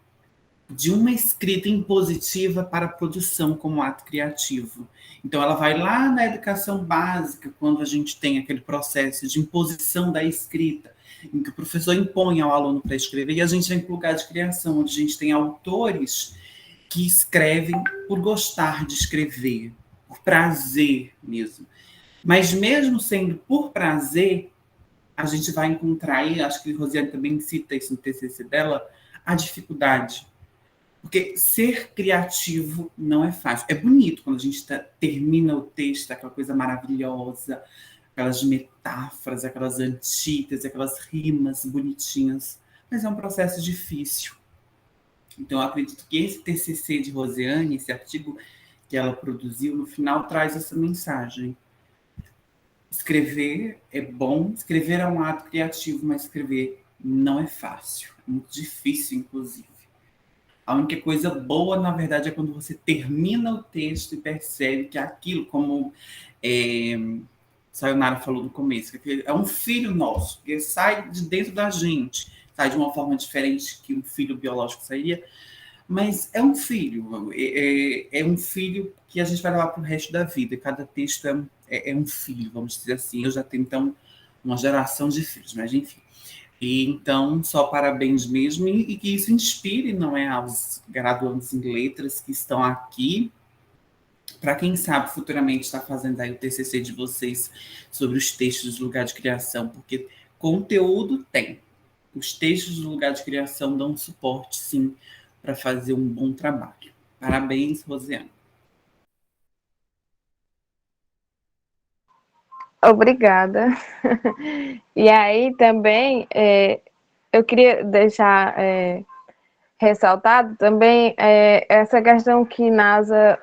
de uma escrita impositiva para a produção como ato criativo. Então, ela vai lá na educação básica, quando a gente tem aquele processo de imposição da escrita, em que o professor impõe ao aluno para escrever, e a gente vem para o lugar de criação, onde a gente tem autores que escrevem por gostar de escrever, por prazer mesmo. Mas mesmo sendo por prazer, a gente vai encontrar aí, acho que a Rosiane também cita isso no TCC dela, a dificuldade. Porque ser criativo não é fácil. É bonito quando a gente termina o texto, aquela coisa maravilhosa, aquelas metáforas, aquelas antíteses, aquelas rimas bonitinhas. Mas é um processo difícil. Então, eu acredito que esse TCC de Rosiane, esse artigo que ela produziu, no final traz essa mensagem. Escrever é bom, escrever é um ato criativo, mas escrever não é fácil. É muito difícil, inclusive. A única coisa boa, na verdade, é quando você termina o texto e percebe que aquilo, como Sayonara falou no começo, que é um filho nosso, que sai de dentro da gente, sai de uma forma diferente que um filho biológico sairia, mas é um filho, é um filho que a gente vai levar para o resto da vida. Cada texto é um filho, vamos dizer assim. Eu já tenho, então, uma geração de filhos, mas enfim. E, então, só parabéns mesmo, e que isso inspire, não é, aos graduandos em letras que estão aqui, para quem sabe futuramente estar fazendo aí o TCC de vocês sobre os textos do lugar de criação, porque conteúdo tem. Os textos do lugar de criação dão suporte, sim, para fazer um bom trabalho. Parabéns, Rosiane. Obrigada. E aí também eu queria deixar ressaltado também essa questão que NASA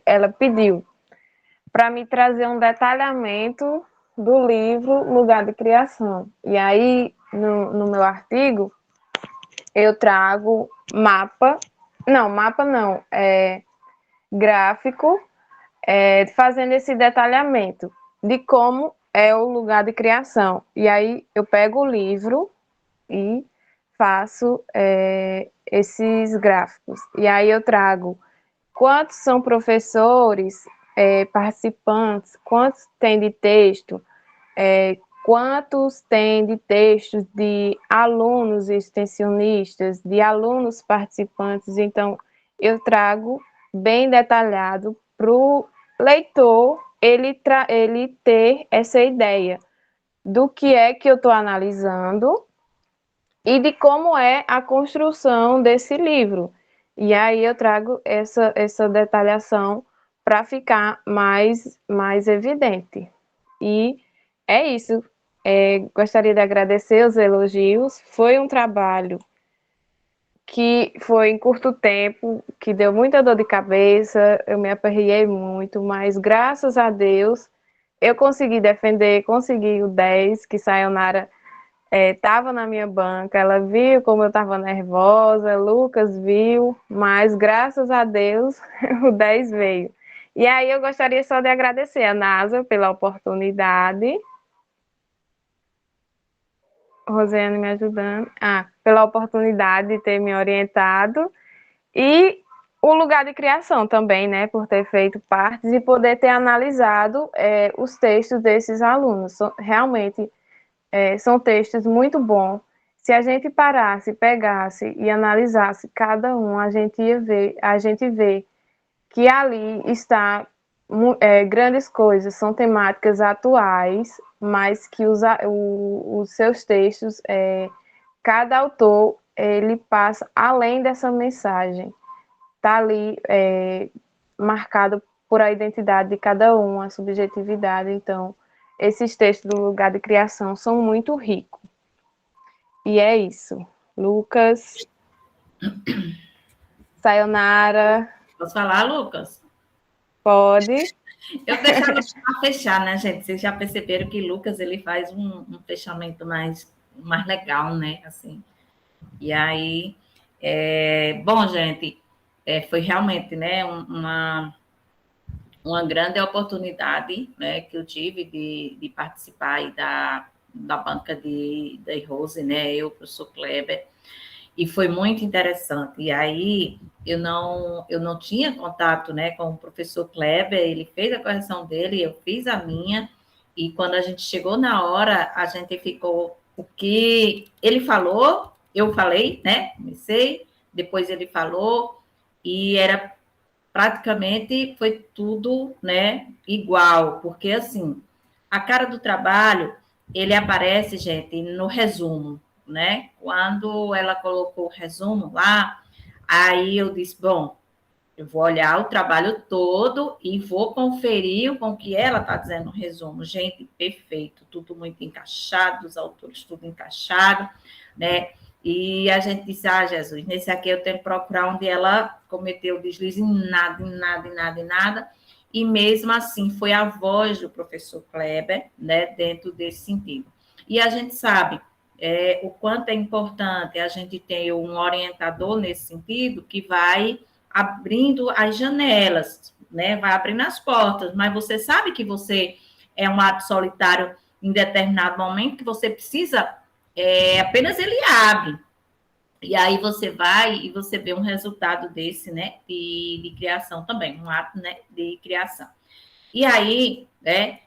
ela pediu para me trazer um detalhamento do livro Lugar de Criação. E aí, no meu artigo, eu trago mapa não, gráfico, fazendo esse detalhamento de como é o lugar de criação. E aí eu pego o livro e faço esses gráficos. E aí eu trago quantos são professores, participantes, quantos tem de texto, quantos tem de textos de alunos extensionistas, de alunos participantes. Então, eu trago bem detalhado para o leitor ele ter essa ideia do que é que eu estou analisando e de como é a construção desse livro. E aí eu trago essa detalhação para ficar mais evidente. E é isso. Gostaria de agradecer os elogios. Foi um trabalho que foi em curto tempo, que deu muita dor de cabeça, eu me aperriei muito, mas graças a Deus eu consegui defender, consegui o 10, que Sayonara estava na minha banca, ela viu como eu estava nervosa, Lucas viu, mas graças a Deus o 10 veio. E aí eu gostaria só de agradecer a NASA pela oportunidade. Rosiane me ajudando. Pela oportunidade de ter me orientado. E o lugar de criação também, né? Por ter feito partes e poder ter analisado os textos desses alunos. Realmente são textos muito bons. Se a gente parasse, pegasse e analisasse cada um, a gente vê que ali está grandes coisas, são temáticas atuais, mas que os seus textos, cada autor, ele passa além dessa mensagem. Está ali marcado por a identidade de cada um, a subjetividade. Então, esses textos do lugar de criação são muito ricos. E é isso. Lucas, Sayonara. Posso falar, Lucas? Pode. Eu deixava para fechar, né, gente? Vocês já perceberam que Lucas ele faz um fechamento mais legal, né? Assim. E aí, bom, gente, foi realmente, né, uma grande oportunidade, né, que eu tive de participar aí da banca da Rose, né? Eu, professor Kleber. E foi muito interessante. E aí eu não tinha contato, né, com o professor Kleber, ele fez a correção dele, eu fiz a minha, e quando a gente chegou na hora, a gente ficou, o que ele falou, eu falei, né, comecei, depois ele falou, e era praticamente, foi tudo, né, igual, porque assim, a cara do trabalho, ele aparece, gente, no resumo, né? Quando ela colocou o resumo lá, aí eu disse, bom, eu vou olhar o trabalho todo e vou conferir com o que ela está dizendo no resumo. Gente, perfeito, tudo muito encaixado, os autores tudo encaixado, né? E a gente disse, Jesus, nesse aqui eu tenho que procurar onde ela cometeu deslize em nada. E mesmo assim, foi a voz do professor Kleber, né, dentro desse sentido. E a gente sabe o quanto é importante a gente ter um orientador nesse sentido que vai abrindo as janelas, né? Vai abrindo as portas, mas você sabe que você é um ato solitário em determinado momento que você precisa, apenas ele abre. E aí você vai e você vê um resultado desse, né? De criação também, um ato, né, de criação. E aí, né?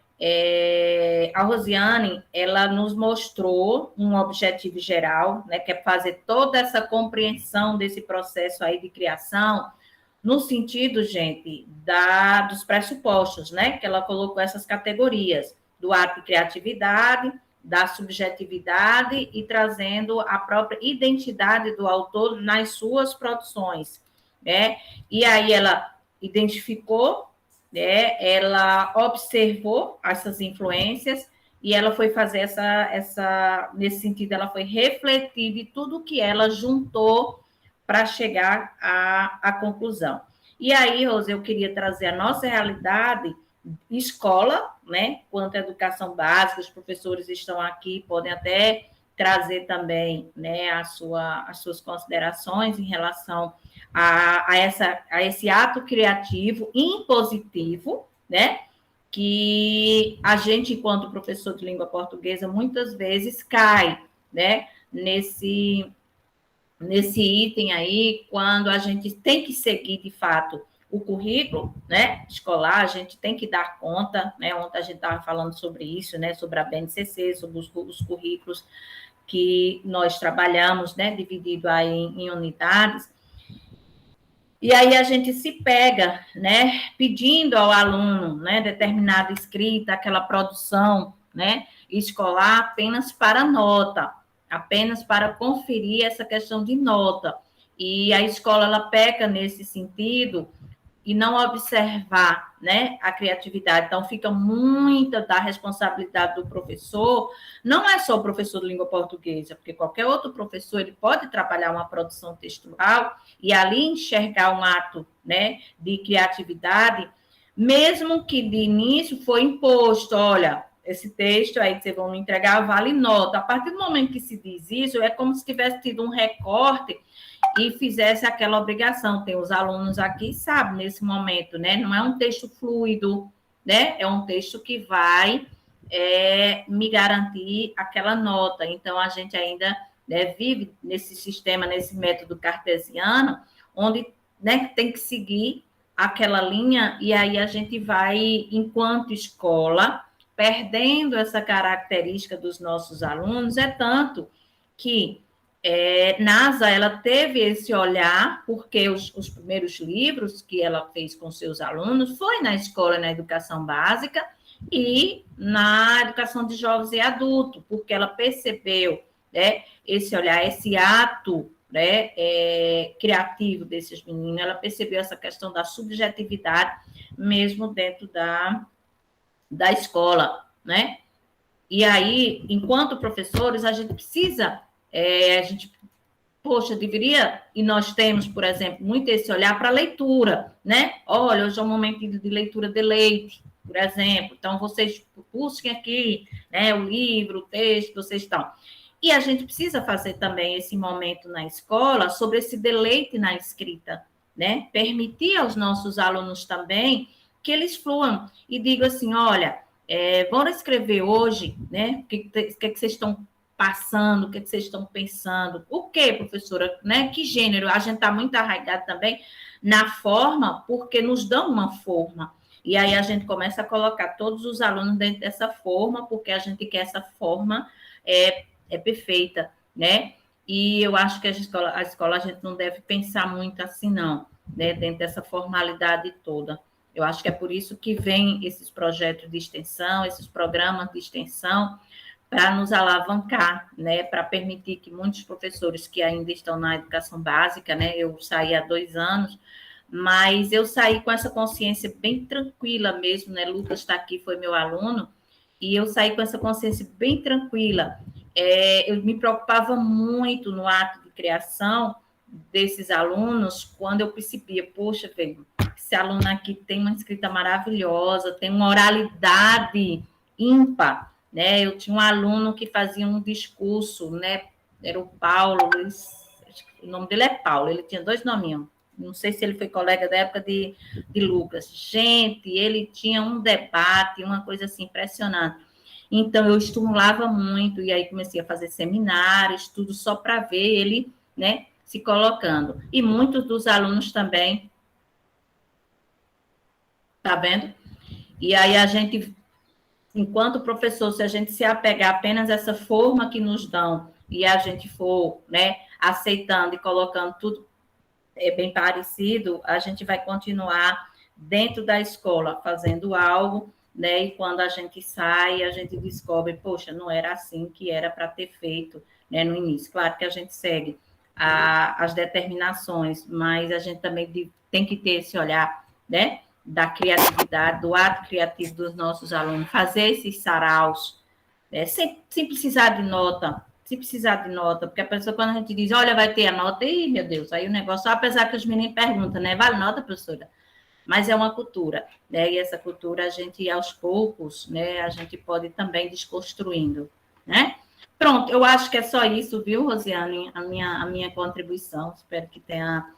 A Rosiane, ela nos mostrou um objetivo geral, né, que é fazer toda essa compreensão desse processo aí de criação, no sentido, gente, dos pressupostos, né, que ela colocou essas categorias, do ato de criatividade, da subjetividade e trazendo a própria identidade do autor nas suas produções, né, e aí ela identificou, ela observou essas influências e ela foi fazer nesse sentido, ela foi refletir de tudo que ela juntou para chegar à conclusão. E aí, Rose, eu queria trazer a nossa realidade, escola, né, quanto à educação básica, os professores estão aqui, podem até trazer também, né, as suas considerações em relação a esse ato criativo impositivo, né? Que a gente, enquanto professor de língua portuguesa, muitas vezes cai, né? Nesse item aí, quando a gente tem que seguir, de fato, o currículo, né, escolar, a gente tem que dar conta, né? Ontem a gente estava falando sobre isso, né? Sobre a BNCC, sobre os currículos que nós trabalhamos, né? Dividido aí em unidades. E aí a gente se pega, né, pedindo ao aluno, né, determinada escrita, aquela produção, né, escolar apenas para nota. apenas para conferir essa questão de nota. E a escola, ela peca nesse sentido e não observar, né, a criatividade. Então, fica muita da responsabilidade do professor. Não é só o professor de língua portuguesa, porque qualquer outro professor ele pode trabalhar uma produção textual e ali enxergar um ato, né, de criatividade, mesmo que de início foi imposto, olha, esse texto aí que vocês vão me entregar vale nota. A partir do momento que se diz isso, é como se tivesse tido um recorte e fizesse aquela obrigação. Tem os alunos aqui, sabe, nesse momento, né? Não é um texto fluido, né? É um texto que vai me garantir aquela nota. Então, a gente ainda, né, vive nesse sistema, nesse método cartesiano, onde, né, tem que seguir aquela linha, e aí a gente vai, enquanto escola, perdendo essa característica dos nossos alunos, é tanto que NASA, ela teve esse olhar, porque os primeiros livros que ela fez com seus alunos foi na escola, na educação básica e na educação de jovens e adultos, porque ela percebeu, né, esse olhar, esse ato, né, criativo desses meninos, ela percebeu essa questão da subjetividade mesmo dentro da escola, né? E aí, enquanto professores, a gente precisa, a gente, poxa, deveria, e nós temos, por exemplo, muito esse olhar para a leitura, né? Olha, hoje é um momento de leitura de leite, por exemplo. Então, vocês busquem aqui, né, o livro, o texto, vocês estão. E a gente precisa fazer também esse momento na escola sobre esse deleite na escrita, né? Permitir aos nossos alunos também que eles fluam e digam assim, olha, bora escrever hoje, né? O que vocês estão passando, o que vocês estão pensando? O que, professora? Né? Que gênero? A gente está muito arraigado também na forma, porque nos dão uma forma. E aí a gente começa a colocar todos os alunos dentro dessa forma, porque a gente quer essa forma perfeita, né? E eu acho que a escola a gente não deve pensar muito assim, não, né? Dentro dessa formalidade toda. Eu acho que é por isso que vem esses projetos de extensão, esses programas de extensão, para nos alavancar, né? Para permitir que muitos professores que ainda estão na educação básica, né? Eu saí há 2 anos, mas eu saí com essa consciência bem tranquila mesmo, né? Lucas está aqui, foi meu aluno, e eu saí com essa consciência bem tranquila. Eu me preocupava muito no ato de criação desses alunos, quando eu percebia, poxa, velho, esse aluno aqui tem uma escrita maravilhosa, tem uma oralidade ímpar, né? Eu tinha um aluno que fazia um discurso, né? Era o Paulo, o nome dele é Paulo, ele tinha 2 nominhos, não sei se ele foi colega da época de Lucas. Gente, ele tinha um debate, uma coisa assim impressionante. Então, eu estimulava muito, e aí comecei a fazer seminários, tudo só para ver ele, né, se colocando. E muitos dos alunos também, tá vendo? E aí a gente, enquanto professor, se a gente se apegar apenas a essa forma que nos dão, e a gente for, né, aceitando e colocando tudo bem parecido, a gente vai continuar dentro da escola fazendo algo, né? E quando a gente sai, a gente descobre, poxa, não era assim que era para ter feito, né, no início. Claro que a gente segue as determinações, mas a gente também tem que ter esse olhar, né, da criatividade, do ato criativo dos nossos alunos, fazer esses saraus, sem precisar de nota, porque a pessoa, quando a gente diz, olha, vai ter a nota, e meu Deus, aí o negócio, apesar que os meninos perguntam, né, vale nota, professora? Mas é uma cultura, né, e essa cultura a gente, aos poucos, né, a gente pode também desconstruindo, né? Pronto, eu acho que é só isso, viu, Rosiane, a minha contribuição, espero que tenha...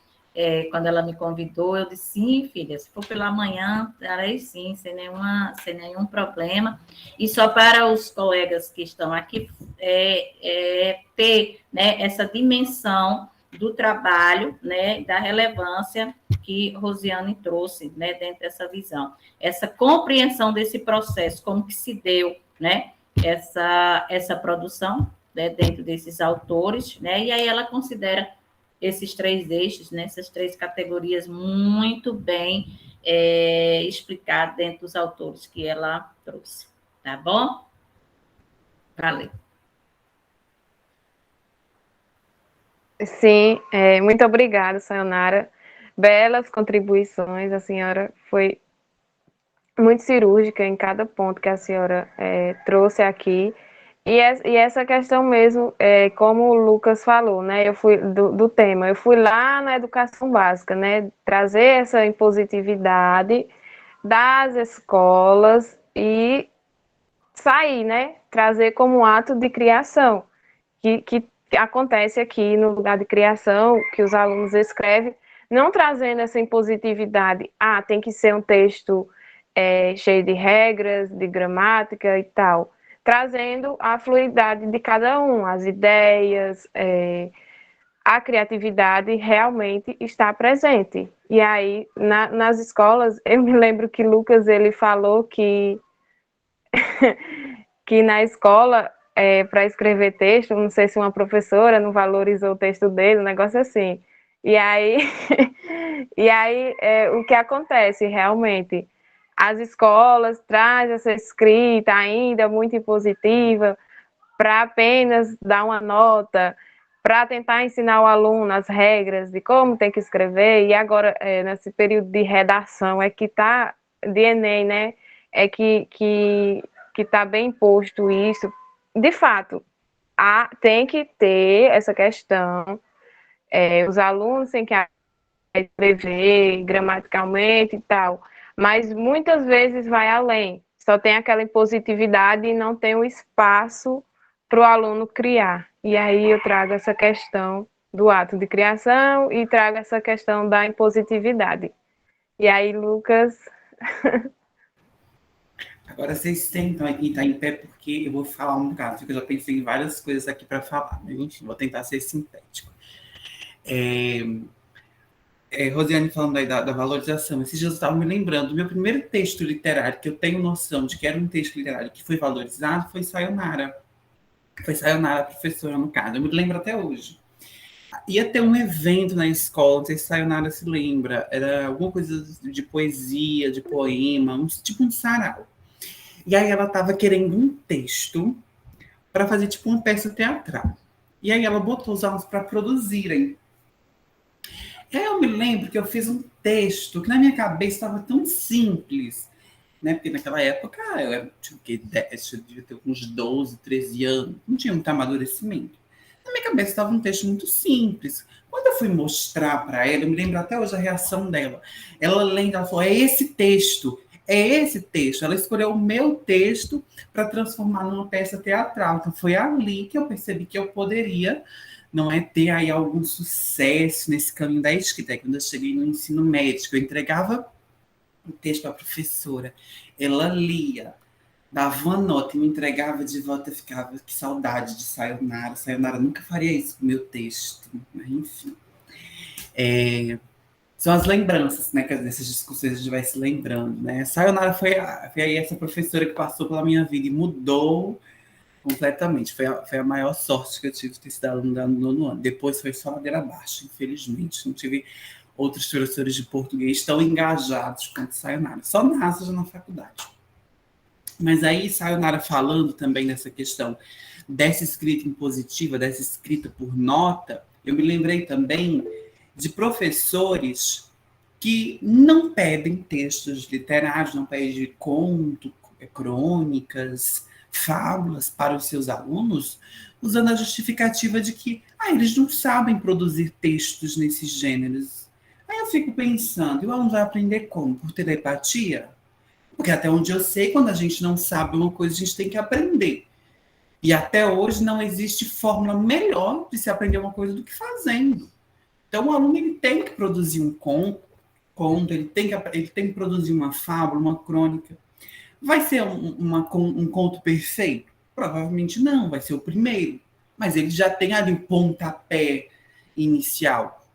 quando ela me convidou, eu disse, sim, filha, se for pela manhã, darei sim, sem nenhum problema. E só para os colegas que estão aqui, ter, né, essa dimensão do trabalho, né, da relevância que Rosiane trouxe, né, dentro dessa visão. Essa compreensão desse processo, como que se deu, né, essa produção, né, dentro desses autores, né, e aí ela considera esses 3 eixos, né, essas 3 categorias muito bem explicadas dentro dos autores que ela trouxe. Tá bom? Valeu. Sim, muito obrigada, Sayonara. Belas contribuições, a senhora foi muito cirúrgica em cada ponto que a senhora trouxe aqui. E essa questão mesmo, como o Lucas falou, né? Eu fui do tema, eu fui lá na educação básica, né? Trazer essa impositividade das escolas e sair, né? Trazer como um ato de criação, que acontece aqui no lugar de criação, que os alunos escrevem, não trazendo essa impositividade, tem que ser um texto cheio de regras, de gramática e tal, trazendo a fluidade de cada um, as ideias, a criatividade realmente está presente. E aí, nas escolas, eu me lembro que Lucas, ele falou que que na escola, para escrever texto, não sei se uma professora não valorizou o texto dele, um negócio assim. E aí, o que acontece realmente? As escolas trazem essa escrita ainda muito impositiva para apenas dar uma nota, para tentar ensinar o aluno as regras de como tem que escrever, e agora, nesse período de redação, é que está, de Enem, né? É que está bem posto isso. De fato, tem que ter essa questão, os alunos têm que escrever gramaticalmente e tal, mas muitas vezes vai além, só tem aquela impositividade e não tem o espaço para o aluno criar. E aí eu trago essa questão do ato de criação e trago essa questão da impositividade. E aí, Lucas... Agora vocês tentam estar em pé, porque eu vou falar um bocado, porque eu já pensei em várias coisas aqui para falar, mas enfim, vou tentar ser sintético. Rosiane falando aí da valorização, esses dias eu estava me lembrando, do meu primeiro texto literário, que eu tenho noção de que era um texto literário que foi valorizado, foi Sayonara. Foi Sayonara, professora, no caso, eu me lembro até hoje. Ia ter um evento na escola, não sei se Sayonara se lembra, era alguma coisa de poesia, de poema, tipo um sarau. E aí ela estava querendo um texto para fazer tipo uma peça teatral. E aí ela botou os alunos para produzirem. E aí eu me lembro que eu fiz um texto que na minha cabeça estava tão simples, né? Porque naquela época eu era, tipo, eu devia ter uns 12, 13 anos, não tinha muito amadurecimento. Na minha cabeça estava um texto muito simples. Quando eu fui mostrar para ela, eu me lembro até hoje a reação dela. Ela lendo, ela falou, é esse texto. Ela escolheu o meu texto para transformar numa peça teatral. Então foi ali que eu percebi que eu poderia, não é, ter aí algum sucesso nesse caminho da escrita. Quando eu cheguei no ensino médio, eu entregava o texto para a professora, ela lia, dava uma nota e me entregava de volta, eu ficava, que saudade de Sayonara. Sayonara nunca faria isso com o meu texto, mas enfim. São as lembranças, né, que dessas discussões a gente vai se lembrando, né. Sayonara foi aí essa professora que passou pela minha vida e mudou completamente. Foi a maior sorte que eu tive de ter sido aluna no nono ano. Depois foi só ladeira abaixo, infelizmente. Não tive outros professores de português tão engajados quanto Sayonara. Só NASA na faculdade. Mas aí, Sayonara falando também dessa questão dessa escrita impositiva, dessa escrita por nota, eu me lembrei também de professores que não pedem textos literários, não pedem conto, crônicas, fábulas para os seus alunos, usando a justificativa de que eles não sabem produzir textos nesses gêneros. Aí eu fico pensando, e o aluno vai aprender como? Por telepatia? Porque até onde eu sei, quando a gente não sabe uma coisa, a gente tem que aprender. E até hoje não existe fórmula melhor de se aprender uma coisa do que fazendo. Então o aluno ele tem que produzir um conto, ele tem que produzir uma fábula, uma crônica. Vai ser um conto perfeito? Provavelmente não, vai ser o primeiro. Mas ele já tem ali o pontapé inicial.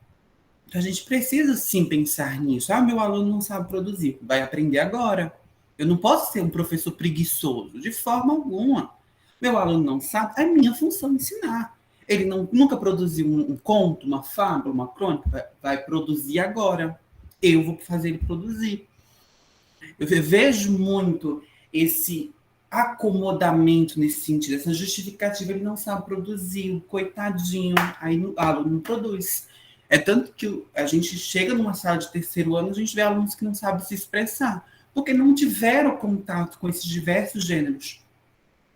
Então a gente precisa sim pensar nisso. Meu aluno não sabe produzir, vai aprender agora. Eu não posso ser um professor preguiçoso, de forma alguma. Meu aluno não sabe, é minha função ensinar. Ele nunca produziu um conto, uma fábula, uma crônica, vai produzir agora. Eu vou fazer ele produzir. Eu vejo muito acomodamento nesse sentido, essa justificativa, ele não sabe produzir, o coitadinho, aí o aluno não produz. É tanto que a gente chega numa sala de terceiro ano, a gente vê alunos que não sabem se expressar, porque não tiveram contato com esses diversos gêneros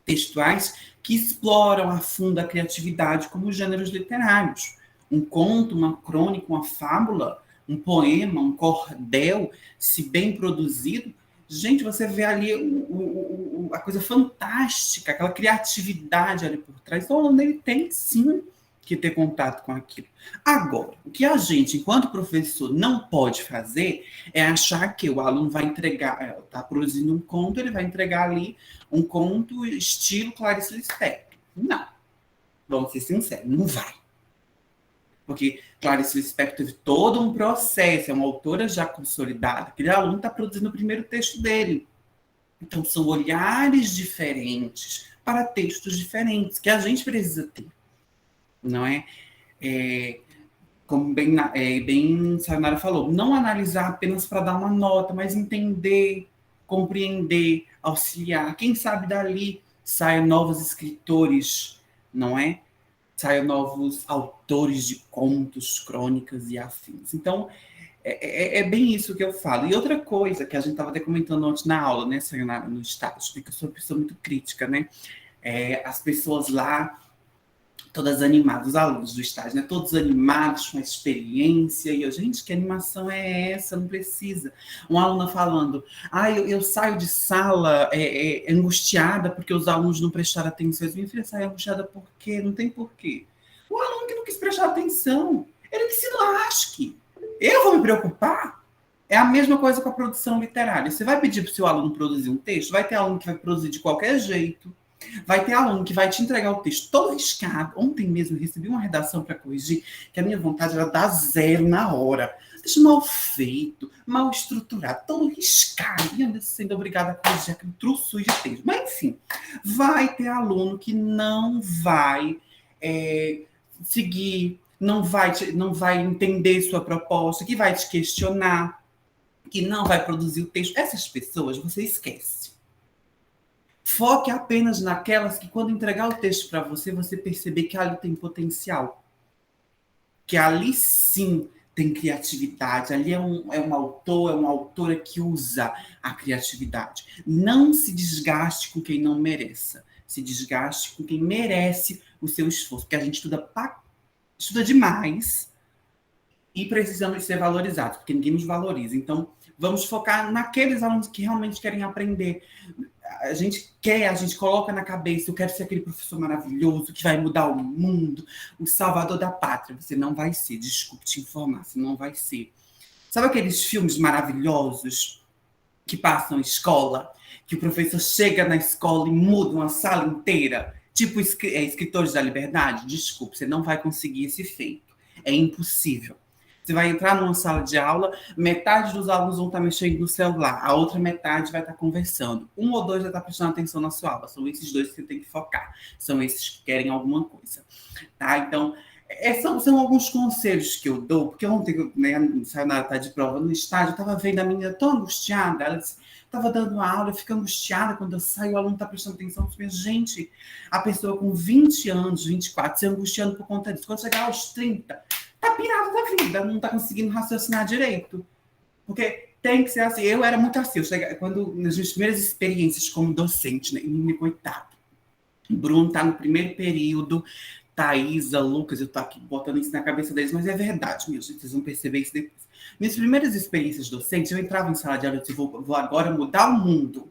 textuais que exploram a fundo a criatividade, como os gêneros literários. Um conto, uma crônica, uma fábula, um poema, um cordel, se bem produzido, gente, você vê ali a coisa fantástica, aquela criatividade ali por trás. Então, o aluno ele tem, sim, que ter contato com aquilo. Agora, o que a gente, enquanto professor, não pode fazer é achar que o aluno vai entregar, está produzindo um conto, ele vai entregar ali um conto estilo Clarice Lispector. Não. Vamos ser sinceros, não vai. Porque Clarice Lispector teve todo um processo, é uma autora já consolidada. Aquele aluno está produzindo o primeiro texto dele. Então, são olhares diferentes para textos diferentes, que a gente precisa ter. Não é? Como bem Sayonara falou, não analisar apenas para dar uma nota, mas entender, compreender, auxiliar. Quem sabe dali saiam novos escritores, não é? Saiam novos autores de contos, crônicas e afins. Então, é bem isso que eu falo. E outra coisa que a gente estava até comentando ontem na aula, né, Sayonara, no estágio, porque eu sou uma pessoa muito crítica, né? As pessoas lá, todas animadas, os alunos do estágio, né? Todos animados com a experiência. E eu, gente, que animação é essa? Não precisa. Uma aluna falando, eu saio de sala angustiada porque os alunos não prestaram atenção. Minha filha sai angustiada por quê? Não tem porquê. O aluno que não quis prestar atenção, ele que se lasque. Eu vou me preocupar? É a mesma coisa com a produção literária. Você vai pedir para o seu aluno produzir um texto, vai ter aluno que vai produzir de qualquer jeito, vai ter aluno que vai te entregar o texto todo riscado. Ontem mesmo eu recebi uma redação para corrigir, que a minha vontade era dar 0 na hora. Texto mal feito, mal estruturado, todo riscado. E ainda sendo obrigada a corrigir aquele truço de texto. Mas, enfim, vai ter aluno que não vai seguir, não vai entender sua proposta, que vai te questionar, que não vai produzir o texto. Essas pessoas você esquece. Foque apenas naquelas que, quando entregar o texto para você, você perceber que ali tem potencial. Que ali sim tem criatividade. Ali é um autor, é uma autora que usa a criatividade. Não se desgaste com quem não mereça. Se desgaste com quem merece o seu esforço. Porque a gente estuda demais e precisamos ser valorizados, porque ninguém nos valoriza. Então, vamos focar naqueles alunos que realmente querem aprender. A gente coloca na cabeça, eu quero ser aquele professor maravilhoso que vai mudar o mundo, o salvador da pátria. Você não vai ser, desculpe te informar, você não vai ser. Sabe aqueles filmes maravilhosos que passam em escola, que o professor chega na escola e muda uma sala inteira? Tipo Escritores da Liberdade? Desculpe, você não vai conseguir esse feito. É impossível. Você vai entrar numa sala de aula, metade dos alunos vão estar mexendo no celular, a outra metade vai estar conversando. 1 ou 2 vai estar prestando atenção na sua aula. São esses 2 que você tem que focar. São esses que querem alguma coisa. Tá? Então, são alguns conselhos que eu dou, porque ontem, né, a Sayonara está de prova no estágio, eu estava vendo a menina tão angustiada, ela estava dando aula, eu fico angustiada quando eu saio, o aluno está prestando atenção. Gente, a pessoa com 20 anos, 24, se angustiando por conta disso. Quando chegar aos 30... tá pirado da vida, não tá conseguindo raciocinar direito. Porque tem que ser assim. Eu era muito assim. Nas minhas primeiras experiências como docente, né? Coitado. O Bruno tá no primeiro período, Thaisa, Lucas, eu tô aqui botando isso na cabeça deles, mas é verdade, meus gente, vocês vão perceber isso depois. Minhas primeiras experiências docentes, eu entrava em sala de aula e disse, vou agora mudar o mundo.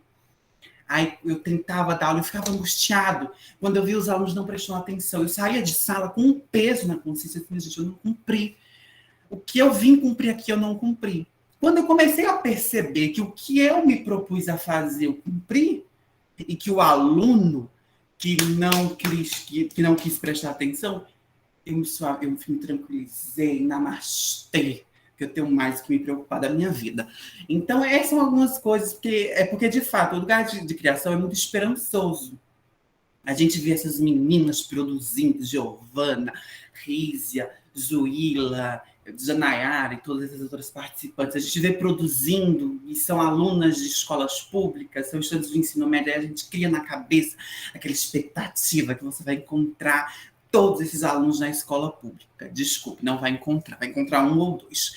Aí eu tentava dar aula, eu ficava angustiado quando eu via os alunos não prestando atenção. Eu saía de sala com um peso na consciência. Eu falei, gente, eu não cumpri. O que eu vim cumprir aqui, eu não cumpri. Quando eu comecei a perceber que o que eu me propus a fazer, eu cumpri, e que o aluno que não quis prestar atenção, eu me tranquilizei, namastê, que eu tenho mais que me preocupar da minha vida. Então, essas são algumas coisas, porque de fato, o lugar de criação é muito esperançoso. A gente vê essas meninas produzindo, Giovana, Rízia, Zuíla, Janayara e todas as outras participantes. A gente vê produzindo e são alunas de escolas públicas, são estudantes do ensino médio, e a gente cria na cabeça aquela expectativa que você vai encontrar todos esses alunos na escola pública. Desculpe, não vai encontrar um ou dois.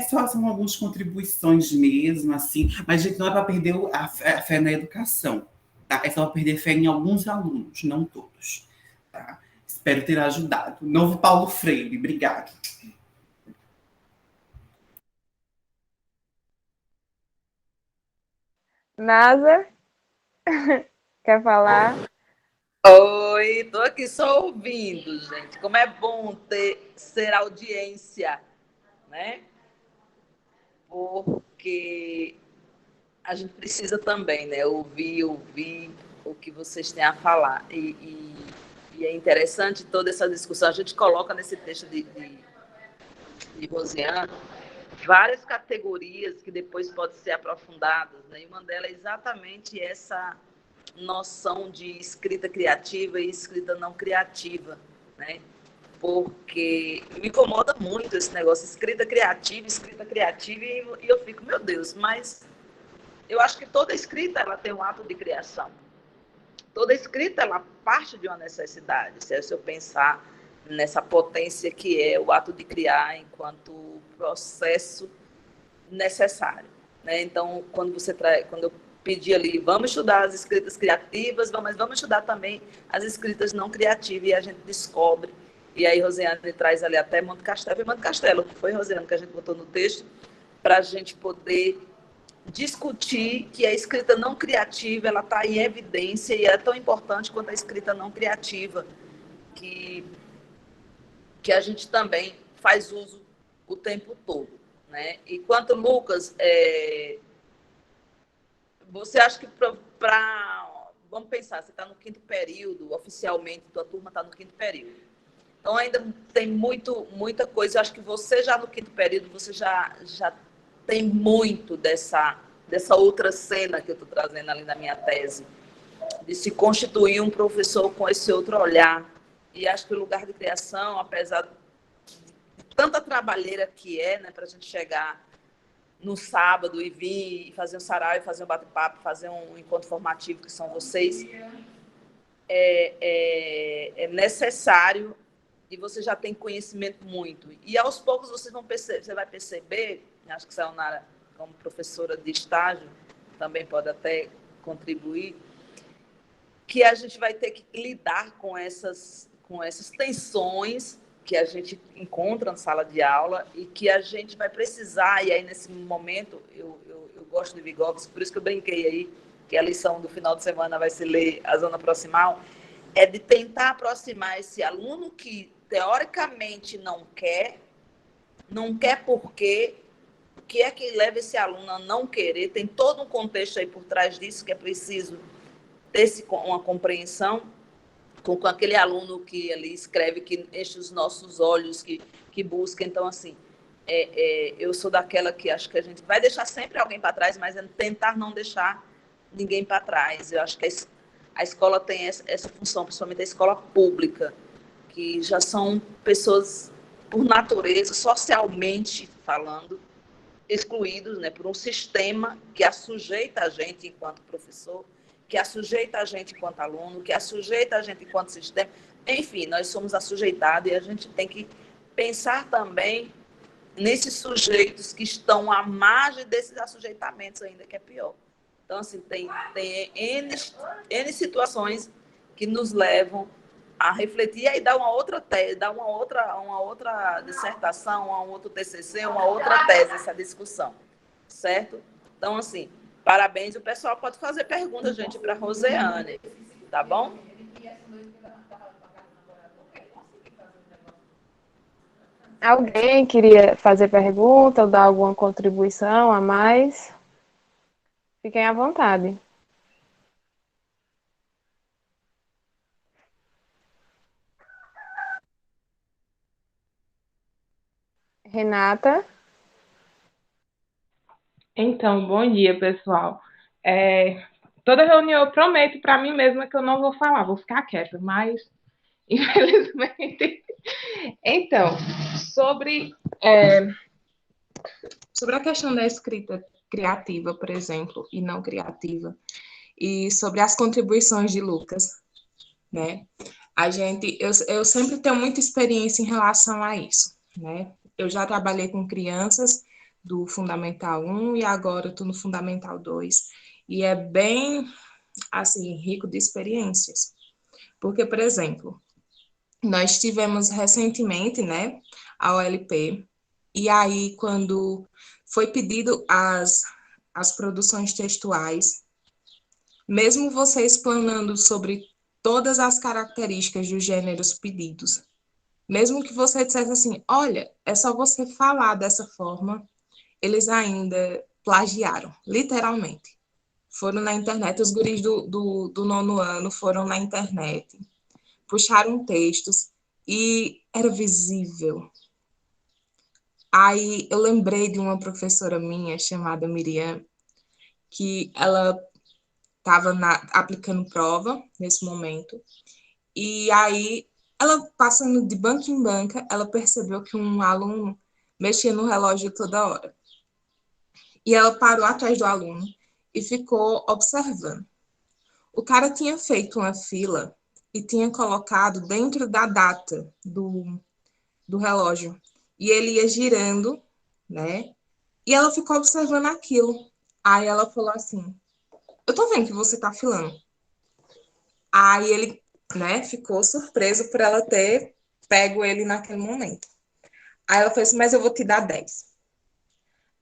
São algumas contribuições mesmo, assim, mas gente, não é para perder a fé na educação. Tá? É só perder fé em alguns alunos, não todos. Tá? Espero ter ajudado. Novo Paulo Freire, obrigado. NASA, quer falar? Oi, estou aqui só ouvindo, gente. Como é bom ser audiência, né? Porque a gente precisa também, né? Ouvir o que vocês têm a falar. E é interessante toda essa discussão. A gente coloca nesse texto de Rosiane várias categorias que depois podem ser aprofundadas, né? E uma delas é exatamente essa noção de escrita criativa e escrita não criativa, né? Porque me incomoda muito esse negócio, escrita criativa, e eu fico, meu Deus, mas eu acho que toda escrita ela tem um ato de criação. Toda escrita ela parte de uma necessidade, se eu pensar nessa potência que é o ato de criar enquanto processo necessário, né? Então, quando eu pedi ali, vamos estudar as escritas criativas, mas vamos estudar também as escritas não criativas, e a gente descobre. E aí Rosiane traz ali até Monte Castelo, que foi, Rosiane, que a gente botou no texto, para a gente poder discutir que a escrita não criativa ela está em evidência e é tão importante quanto a escrita não criativa, que, que a gente também faz uso o tempo todo, né? E quanto, Lucas, você acha que vamos pensar, você está no quinto período, oficialmente, tua turma está no quinto período. Então, ainda tem muita coisa. Eu acho que você já no quinto período, você já tem muito dessa outra cena que eu estou trazendo ali na minha tese, de se constituir um professor com esse outro olhar. E acho que o lugar de criação, apesar de tanta trabalheira que é, né, para a gente chegar no sábado e vir e fazer um sarau, e fazer um bate-papo, fazer um encontro formativo, que são vocês, é necessário, e você já tem conhecimento muito. E aos poucos você vai perceber, acho que Sayonara, como professora de estágio, também pode até contribuir, que a gente vai ter que lidar com essas tensões que a gente encontra na sala de aula e que a gente vai precisar, e aí nesse momento eu gosto de Vygotsky, por isso que eu brinquei aí, que a lição do final de semana vai ser ler a zona proximal, é de tentar aproximar esse aluno que teoricamente não quer porque o que é que leva esse aluno a não querer, tem todo um contexto aí por trás disso que é preciso ter uma compreensão com aquele aluno que ali escreve, que enche os nossos olhos, que busca. Então, assim, eu sou daquela que acho que a gente vai deixar sempre alguém para trás, mas é tentar não deixar ninguém para trás. Eu acho que a escola tem essa função, principalmente a escola pública, que já são pessoas, por natureza, socialmente falando, excluídos, né, por um sistema que assujeita a gente enquanto professor, que assujeita a gente enquanto aluno, que assujeita a gente enquanto sistema. Enfim, nós somos assujeitados e a gente tem que pensar também nesses sujeitos que estão à margem desses assujeitamentos ainda, que é pior. Então, assim, tem N situações que nos levam a refletir e aí dar uma outra tese, dar uma outra dissertação, um outro TCC, uma outra tese, essa discussão, certo? Então, assim, parabéns. O pessoal pode fazer perguntas, gente, para a Rosiane, tá bom? Alguém queria fazer pergunta ou dar alguma contribuição a mais? Fiquem à vontade. Renata? Então, bom dia, pessoal. toda reunião eu prometo para mim mesma que eu não vou falar, vou ficar quieta, mas infelizmente. Então, sobre, sobre a questão da escrita criativa, por exemplo, e não criativa, e sobre as contribuições de Lucas, né? Eu sempre tenho muita experiência em relação a isso, né? Eu já trabalhei com crianças do Fundamental 1 e agora eu estou no Fundamental 2, e é bem, assim, rico de experiências. Porque, por exemplo, nós tivemos recentemente, né, a OLP, e aí quando foi pedido as produções textuais, mesmo você explanando sobre todas as características dos gêneros pedidos, mesmo que você dissesse assim, olha, é só você falar dessa forma, eles ainda plagiaram, literalmente. Foram na internet, os guris do 9º ano foram na internet, puxaram textos e era visível. Aí eu lembrei de uma professora minha chamada Miriam, que ela estava aplicando prova nesse momento, e aí ela passando de banca em banca, ela percebeu que um aluno mexia no relógio toda hora. E ela parou atrás do aluno e ficou observando. O cara tinha feito uma fila e tinha colocado dentro da data do relógio. E ele ia girando, né? E ela ficou observando aquilo. Aí ela falou assim, eu tô vendo que você tá filando. Aí ele, né, ficou surpreso por ela ter pego ele naquele momento. Aí ela falou assim, mas eu vou te dar 10.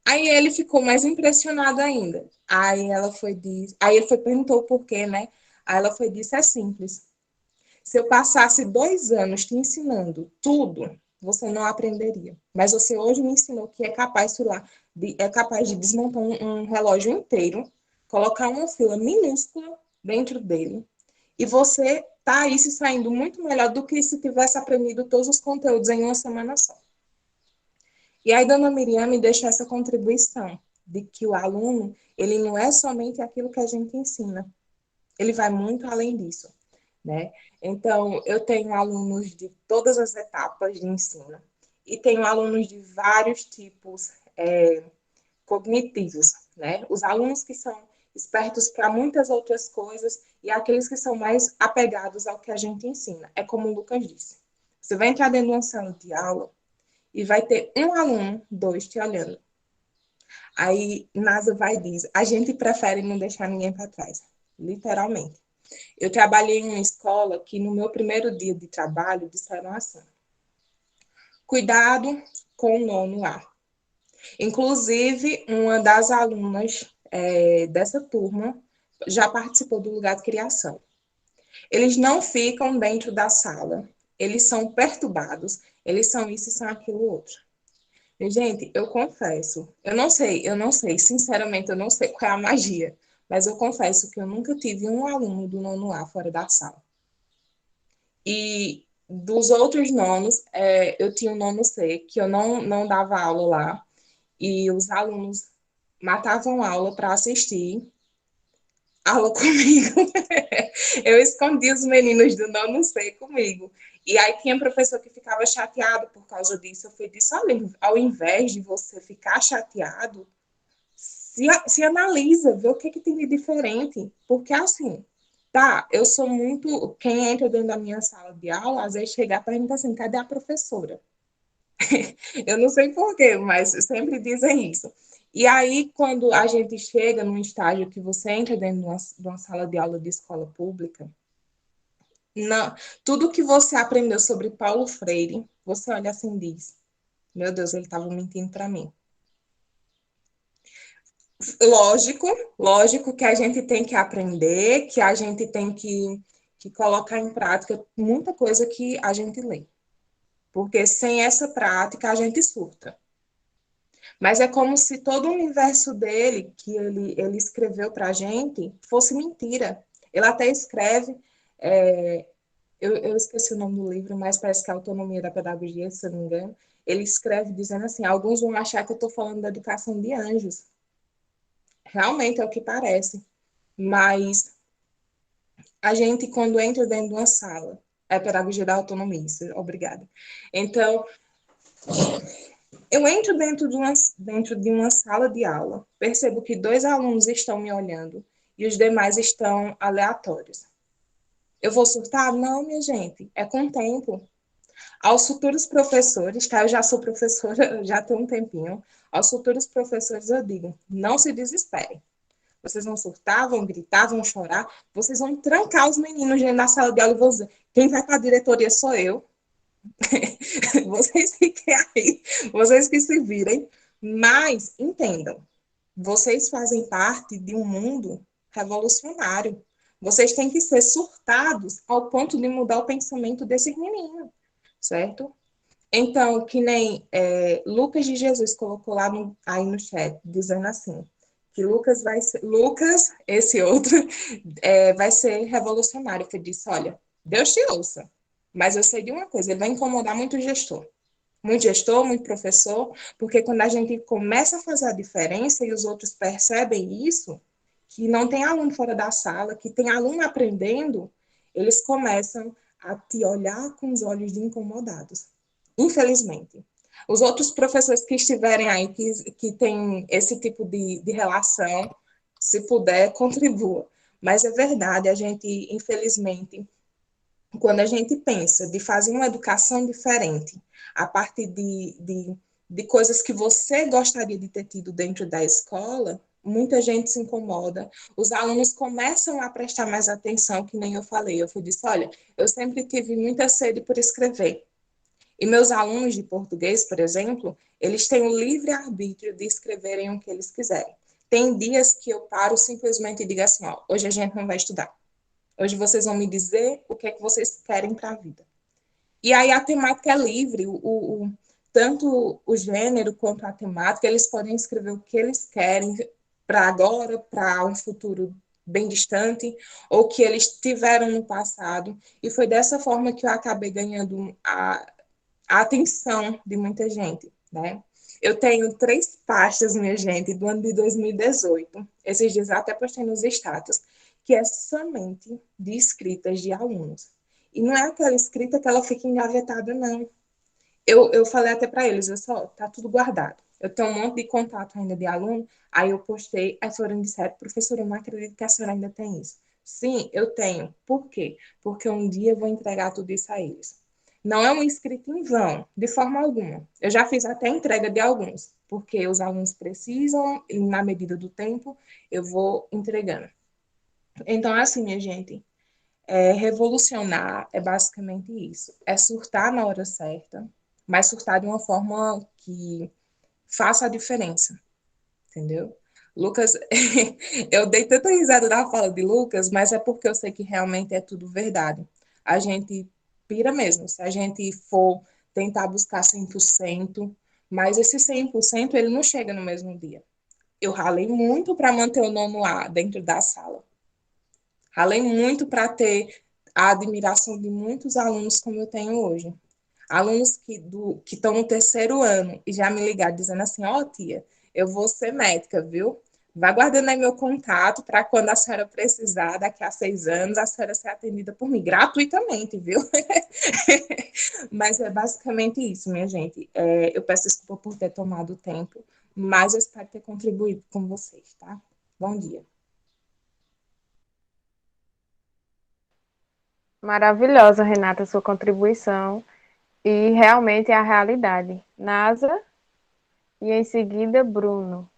Aí ele ficou mais impressionado ainda. Aí ele foi perguntou por quê, né? Aí ela foi disse, é simples. Se eu passasse 2 anos te ensinando tudo, você não aprenderia. Mas você hoje me ensinou que é capaz, sei lá, é capaz de desmontar um relógio inteiro, colocar uma fila minúscula dentro dele, e você tá aí se saindo muito melhor do que se tivesse aprendido todos os conteúdos em uma semana só. E aí, dona Miriam me deixou essa contribuição de que o aluno, ele não é somente aquilo que a gente ensina, ele vai muito além disso, né? Então, eu tenho alunos de todas as etapas de ensino e tenho alunos de vários tipos cognitivos, né? Os alunos que são espertos para muitas outras coisas e aqueles que são mais apegados ao que a gente ensina. É como o Lucas disse. Você vai entrar dentro de uma sala de aula e vai ter um aluno, 2 te olhando. Aí NASA vai e diz, a gente prefere não deixar ninguém para trás, literalmente. Eu trabalhei em uma escola que no meu primeiro dia de trabalho disseram assim, cuidado com o 9º A. Inclusive, uma das alunas dessa turma já participou do lugar de criação. Eles não ficam dentro da sala, eles são perturbados, eles são isso e são aquilo outro. E, gente, eu confesso, eu não sei, sinceramente, eu não sei qual é a magia, mas eu confesso que eu nunca tive um aluno do 9º A fora da sala. E dos outros nonos, eu tinha o 9º C, que eu não dava aula lá, e os alunos matavam aula para assistir aula comigo. Eu escondi os meninos do 9º C comigo. E aí tinha professor que ficava chateado por causa disso. Eu fui disse, olha, ao invés de você ficar chateado, se analisa, vê o que tem de diferente. Porque assim, tá, eu sou muito... Quem entra dentro da minha sala de aula, às vezes chega e pergunta assim, cadê a professora? Eu não sei porquê, mas sempre dizem isso. E aí, quando a gente chega num estágio que você entra dentro de uma sala de aula de escola pública, não, tudo que você aprendeu sobre Paulo Freire, você olha assim e diz, meu Deus, ele estava mentindo para mim. Lógico que a gente tem que aprender, que a gente tem que colocar em prática muita coisa que a gente lê. Porque sem essa prática, a gente surta. Mas é como se todo o universo dele, que ele escreveu para a gente, fosse mentira. Ele até escreve, eu esqueci o nome do livro, mas parece que é a Autonomia da Pedagogia, se eu não me engano. Ele escreve dizendo assim, alguns vão achar que eu estou falando da educação de anjos. Realmente é o que parece. Mas a gente, quando entra dentro de uma sala, é pedagogia da autonomia, isso, obrigada. Então, eu entro dentro de uma sala de aula, percebo que 2 alunos estão me olhando e os demais estão aleatórios. Eu vou surtar? Não, minha gente, é com o tempo. Aos futuros professores, tá? Eu já sou professora, já tenho um tempinho. Aos futuros professores eu digo, não se desesperem. Vocês vão surtar, vão gritar, vão chorar, vocês vão trancar os meninos dentro da sala de aula e vão dizer, quem vai para a diretoria sou eu. Vocês fiquem aí, vocês que se virem, mas entendam, vocês fazem parte de um mundo revolucionário. Vocês têm que ser surtados ao ponto de mudar o pensamento desses meninos, certo? Então, que nem Lucas de Jesus colocou lá aí no chat, dizendo assim, que Lucas, esse outro, vai ser revolucionário, que disse, olha, Deus te ouça, mas eu sei de uma coisa, ele vai incomodar muito gestor, muito professor, porque quando a gente começa a fazer a diferença e os outros percebem isso, que não tem aluno fora da sala, que tem aluno aprendendo, eles começam a te olhar com os olhos de incomodados. Infelizmente. Os outros professores que estiverem aí, que têm esse tipo de relação, se puder, contribua. Mas é verdade, a gente, infelizmente, quando a gente pensa de fazer uma educação diferente, a partir de coisas que você gostaria de ter tido dentro da escola, muita gente se incomoda. Os alunos começam a prestar mais atenção, que nem eu falei. Eu disse, olha, eu sempre tive muita sede por escrever. E meus alunos de português, por exemplo, eles têm o livre arbítrio de escreverem o que eles quiserem. Tem dias que eu paro simplesmente e digo assim, ó, hoje a gente não vai estudar. Hoje vocês vão me dizer o que é que vocês querem para a vida. E aí a temática é livre, tanto o gênero quanto a temática, eles podem escrever o que eles querem para agora, para um futuro bem distante, ou que eles tiveram no passado. E foi dessa forma que eu acabei ganhando a atenção de muita gente, né? Eu tenho 3 pastas, minha gente, do ano de 2018. Esses dias eu até postei nos status, que é somente de escritas de alunos. E não é aquela escrita que ela fica engavetada, não. Eu falei até para eles, eu só, tá tudo guardado. Eu tenho um monte de contato ainda de aluno, aí eu postei, aí foram disseram, professora, eu não acredito que a senhora ainda tem isso. Sim, eu tenho. Por quê? Porque um dia eu vou entregar tudo isso a eles. Não é um escrito em vão, de forma alguma. Eu já fiz até entrega de alguns, porque os alunos precisam, e na medida do tempo, eu vou entregando. Então, assim, minha gente, revolucionar é basicamente isso. É surtar na hora certa, mas surtar de uma forma que faça a diferença, entendeu? Lucas, eu dei tanta risada da fala de Lucas, mas é porque eu sei que realmente é tudo verdade. A gente pira mesmo, se a gente for tentar buscar 100%, mas esse 100% ele não chega no mesmo dia. Eu ralei muito para manter o nono A dentro da sala. Ralei muito para ter a admiração de muitos alunos como eu tenho hoje. Alunos que estão no 3º ano e já me ligaram dizendo assim, ó, tia, eu vou ser médica, viu? Vai guardando aí meu contato para quando a senhora precisar, daqui a 6 anos, a senhora ser atendida por mim, gratuitamente, viu? Mas é basicamente isso, minha gente. Eu peço desculpa por ter tomado o tempo, mas eu espero ter contribuído com vocês, tá? Bom dia. Maravilhosa, Renata, sua contribuição. E realmente é a realidade. NASA e em seguida Bruno.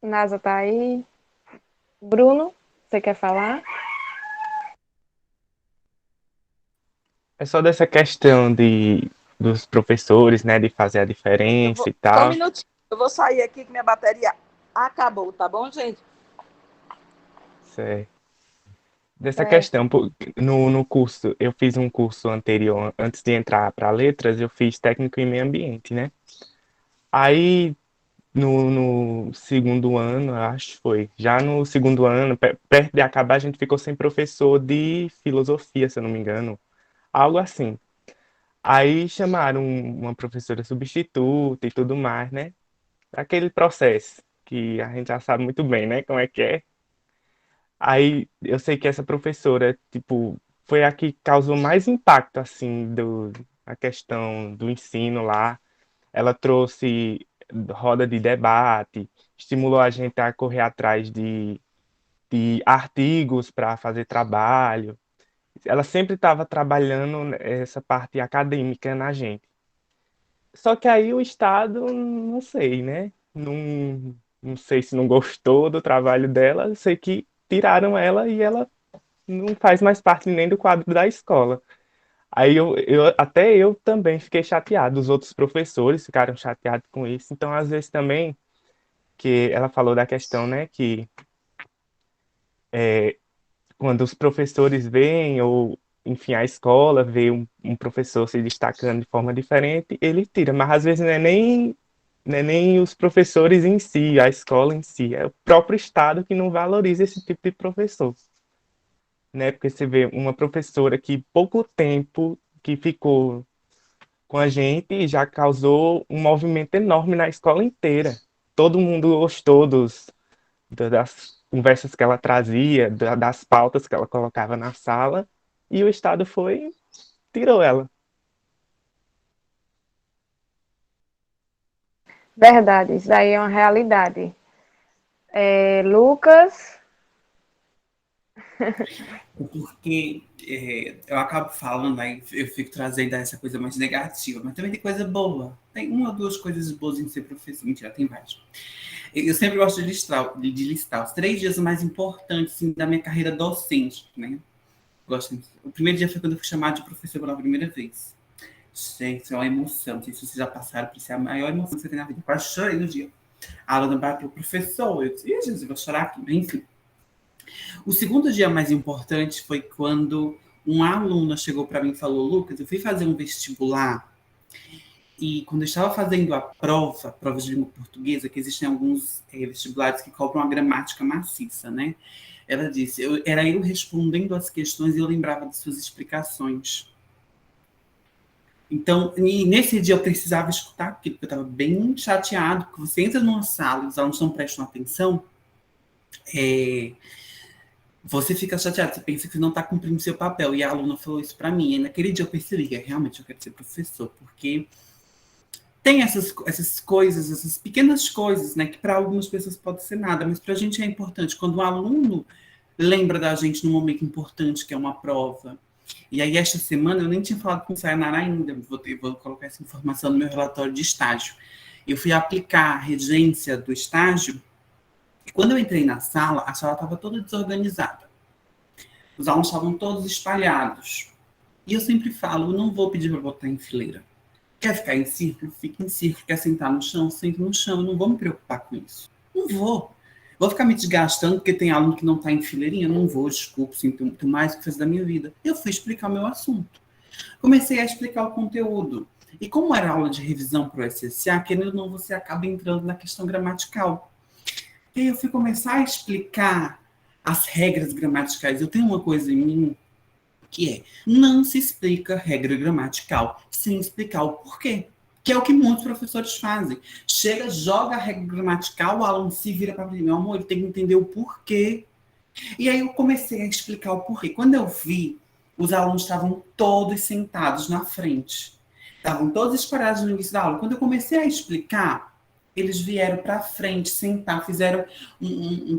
NASA tá aí. Bruno, você quer falar? É só dessa questão dos professores, né, de fazer a diferença e Só um tal. minutinho. Eu vou sair aqui que minha bateria acabou, tá bom, gente? Certo. Dessa Certo. questão, no curso, eu fiz um curso anterior, antes de entrar para letras, eu fiz técnico em meio ambiente, né? Aí, no segundo ano, acho que foi, já no segundo ano, perto de acabar, a gente ficou sem professor de filosofia, se eu não me engano, algo assim. Aí chamaram uma professora substituta e tudo mais, né? Aquele processo que a gente já sabe muito bem, né? Como é que é. Aí eu sei que essa professora, tipo, foi a que causou mais impacto, assim, a questão do ensino lá. Ela trouxe roda de debate, estimulou a gente a correr atrás de artigos para fazer trabalho. Ela sempre estava trabalhando essa parte acadêmica na gente. Só que aí o Estado, não sei, né? Não sei se não gostou do trabalho dela, eu sei que tiraram ela e ela não faz mais parte nem do quadro da escola. Aí até eu também fiquei chateado, os outros professores ficaram chateados com isso. Então, às vezes também, que ela falou da questão, né, que quando os professores veem, ou enfim, a escola vê um professor se destacando de forma diferente, ele tira. Mas às vezes não é nem os professores em si, a escola em si, é o próprio Estado que não valoriza esse tipo de professor, né? Porque você vê uma professora que pouco tempo que ficou com a gente já causou um movimento enorme na escola inteira. Todo mundo gostou das conversas que ela trazia, das pautas que ela colocava na sala, e o Estado foi, tirou ela. Verdade, isso daí é uma realidade. Lucas, Porque eu acabo falando, aí eu fico trazendo essa coisa mais negativa, mas também tem coisa boa. Tem uma ou duas coisas boas em ser professor. Mentira, tem várias. Eu sempre gosto de listar os 3 dias mais importantes assim, da minha carreira docente, né? Gosto. O primeiro dia foi quando eu fui chamado de professor pela primeira vez. Gente, é uma emoção. Não sei se vocês já passaram por isso. É a maior emoção que você tem na vida. Eu quase chorei no dia. A aluna bateu, professor. Eu disse, Jesus, eu vou chorar aqui. Enfim. O segundo dia mais importante foi quando uma aluna chegou para mim e falou, Lucas, eu fui fazer um vestibular e quando eu estava fazendo a prova de língua portuguesa, que existem alguns vestibulares que cobram a gramática maciça, né? Ela disse, era eu respondendo as questões e eu lembrava de suas explicações. Então, nesse dia eu precisava escutar aquilo, porque eu estava bem chateado, porque você entra numa sala e os alunos não prestam atenção, você fica chateado, você pensa que não está cumprindo seu papel. E a aluna falou isso para mim. E naquele dia eu percebi que realmente eu quero ser professor, porque tem essas coisas, essas pequenas coisas, né, que para algumas pessoas pode ser nada, mas para a gente é importante. Quando um aluno lembra da gente num momento importante, que é uma prova. E aí, esta semana, eu nem tinha falado com o Sayonara ainda, vou colocar essa informação no meu relatório de estágio. Eu fui aplicar a regência do estágio, e quando eu entrei na sala, a sala estava toda desorganizada. Os alunos estavam todos espalhados. E eu sempre falo, eu não vou pedir para botar em fileira. Quer ficar em círculo? Fica em círculo. Quer sentar no chão? Senta no chão. Eu não vou me preocupar com isso. Não vou. Vou ficar me desgastando porque tem aluno que não está em fileirinha? Não vou, desculpe, sinto mais o que fez da minha vida. Eu fui explicar o meu assunto. Comecei a explicar o conteúdo. E como era aula de revisão para o SSA, querendo ou não, você acaba entrando na questão gramatical. E aí eu fui começar a explicar as regras gramaticais. Eu tenho uma coisa em mim que é, não se explica regra gramatical sem explicar o porquê. Que é o que muitos professores fazem. Chega, joga a regra gramatical, o aluno se vira para mim, meu amor, ele tem que entender o porquê. E aí eu comecei a explicar o porquê. Quando eu vi, os alunos estavam todos sentados na frente. Estavam todos espalhados no início da aula. Quando eu comecei a explicar, eles vieram para frente, sentar, fizeram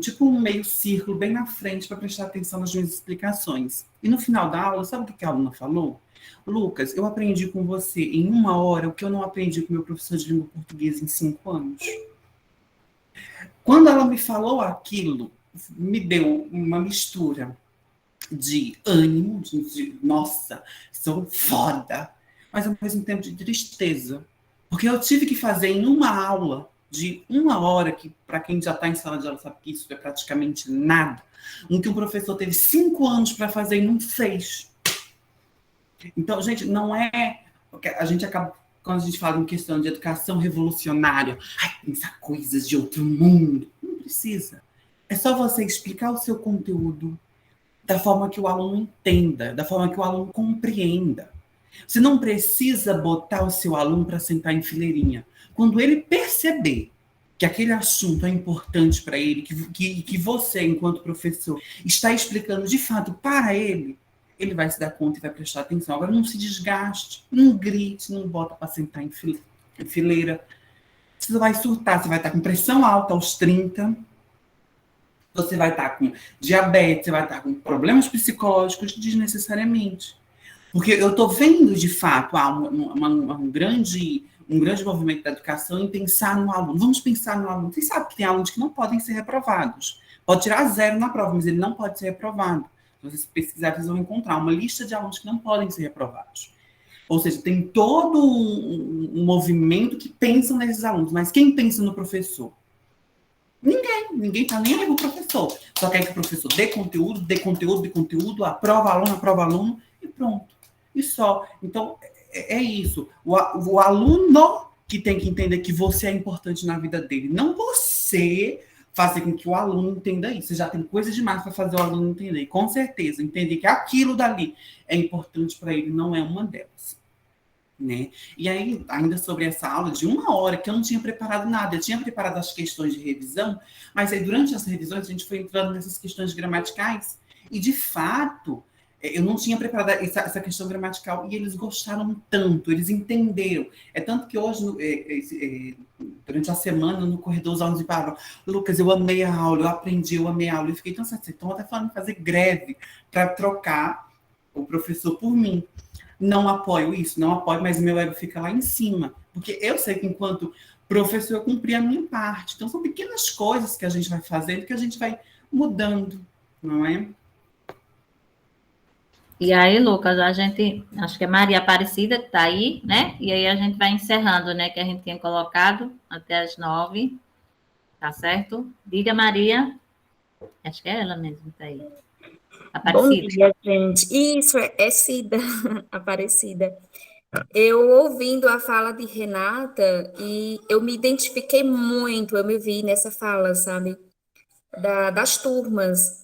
tipo um meio círculo bem na frente para prestar atenção nas minhas explicações. E no final da aula, sabe o que a aluna falou? Lucas, eu aprendi com você em 1 hora o que eu não aprendi com meu professor de língua portuguesa em 5 anos. Quando ela me falou aquilo, me deu uma mistura de ânimo, de nossa, sou foda, mas ao mesmo tempo de tristeza. Porque eu tive que fazer em uma aula de 1 hora, que para quem já está em sala de aula sabe que isso é praticamente nada, um que o professor teve 5 anos para fazer e não fez. Então, gente, não é... A gente acaba, quando a gente fala em questão de educação revolucionária, pensar coisas de outro mundo. Não precisa. É só você explicar o seu conteúdo da forma que o aluno entenda, da forma que o aluno compreenda. Você não precisa botar o seu aluno para sentar em fileirinha. Quando ele perceber que aquele assunto é importante para ele, que você, enquanto professor, está explicando de fato para ele, ele vai se dar conta e vai prestar atenção. Agora, não se desgaste, não grite, não bota para sentar em fileira. Você vai surtar, você vai estar com pressão alta aos 30, você vai estar com diabetes, você vai estar com problemas psicológicos desnecessariamente. Porque eu estou vendo, de fato, um grande movimento da educação em pensar no aluno. Vamos pensar no aluno. Vocês sabem que tem alunos que não podem ser reprovados. Pode tirar 0 na prova, mas ele não pode ser reprovado. Se vocês pesquisarem, vocês vão encontrar uma lista de alunos que não podem ser reprovados. Ou seja, tem todo um movimento que pensam nesses alunos. Mas quem pensa no professor? Ninguém está nem aí com o professor. Só quer que o professor dê conteúdo, aprova aluno e pronto. E só. Então, é isso. O aluno que tem que entender que você é importante na vida dele. Não você fazer com que o aluno entenda isso. Você já tem coisa demais para fazer o aluno entender. E, com certeza, entender que aquilo dali é importante para ele, não é uma delas. Né? E aí, ainda sobre essa aula de 1 hora, que eu não tinha preparado nada, eu tinha preparado as questões de revisão, mas aí durante as revisões a gente foi entrando nessas questões gramaticais, e de fato, eu não tinha preparado essa questão gramatical, e eles gostaram tanto, eles entenderam. É tanto que hoje, durante a semana, no corredor, os alunos me falaram: Lucas, eu amei a aula, eu aprendi, eu amei a aula, eu fiquei tão satisfeita, estão até falando de fazer greve para trocar o professor por mim. Não apoio isso, não apoio, mas meu ego fica lá em cima. Porque eu sei que, enquanto professor, eu cumpri a minha parte. Então, são pequenas coisas que a gente vai fazendo, que a gente vai mudando, não é? E aí, Lucas, acho que é Maria Aparecida que está aí, né? E aí a gente vai encerrando, né? Que a gente tinha colocado até as 9, tá certo? Diga, Maria. Acho que é ela mesmo que está aí. Bom Aparecida. dia, gente. Isso, é Cida, Aparecida. Eu ouvindo a fala de Renata, e eu me identifiquei muito, eu me vi nessa fala, sabe? Das turmas.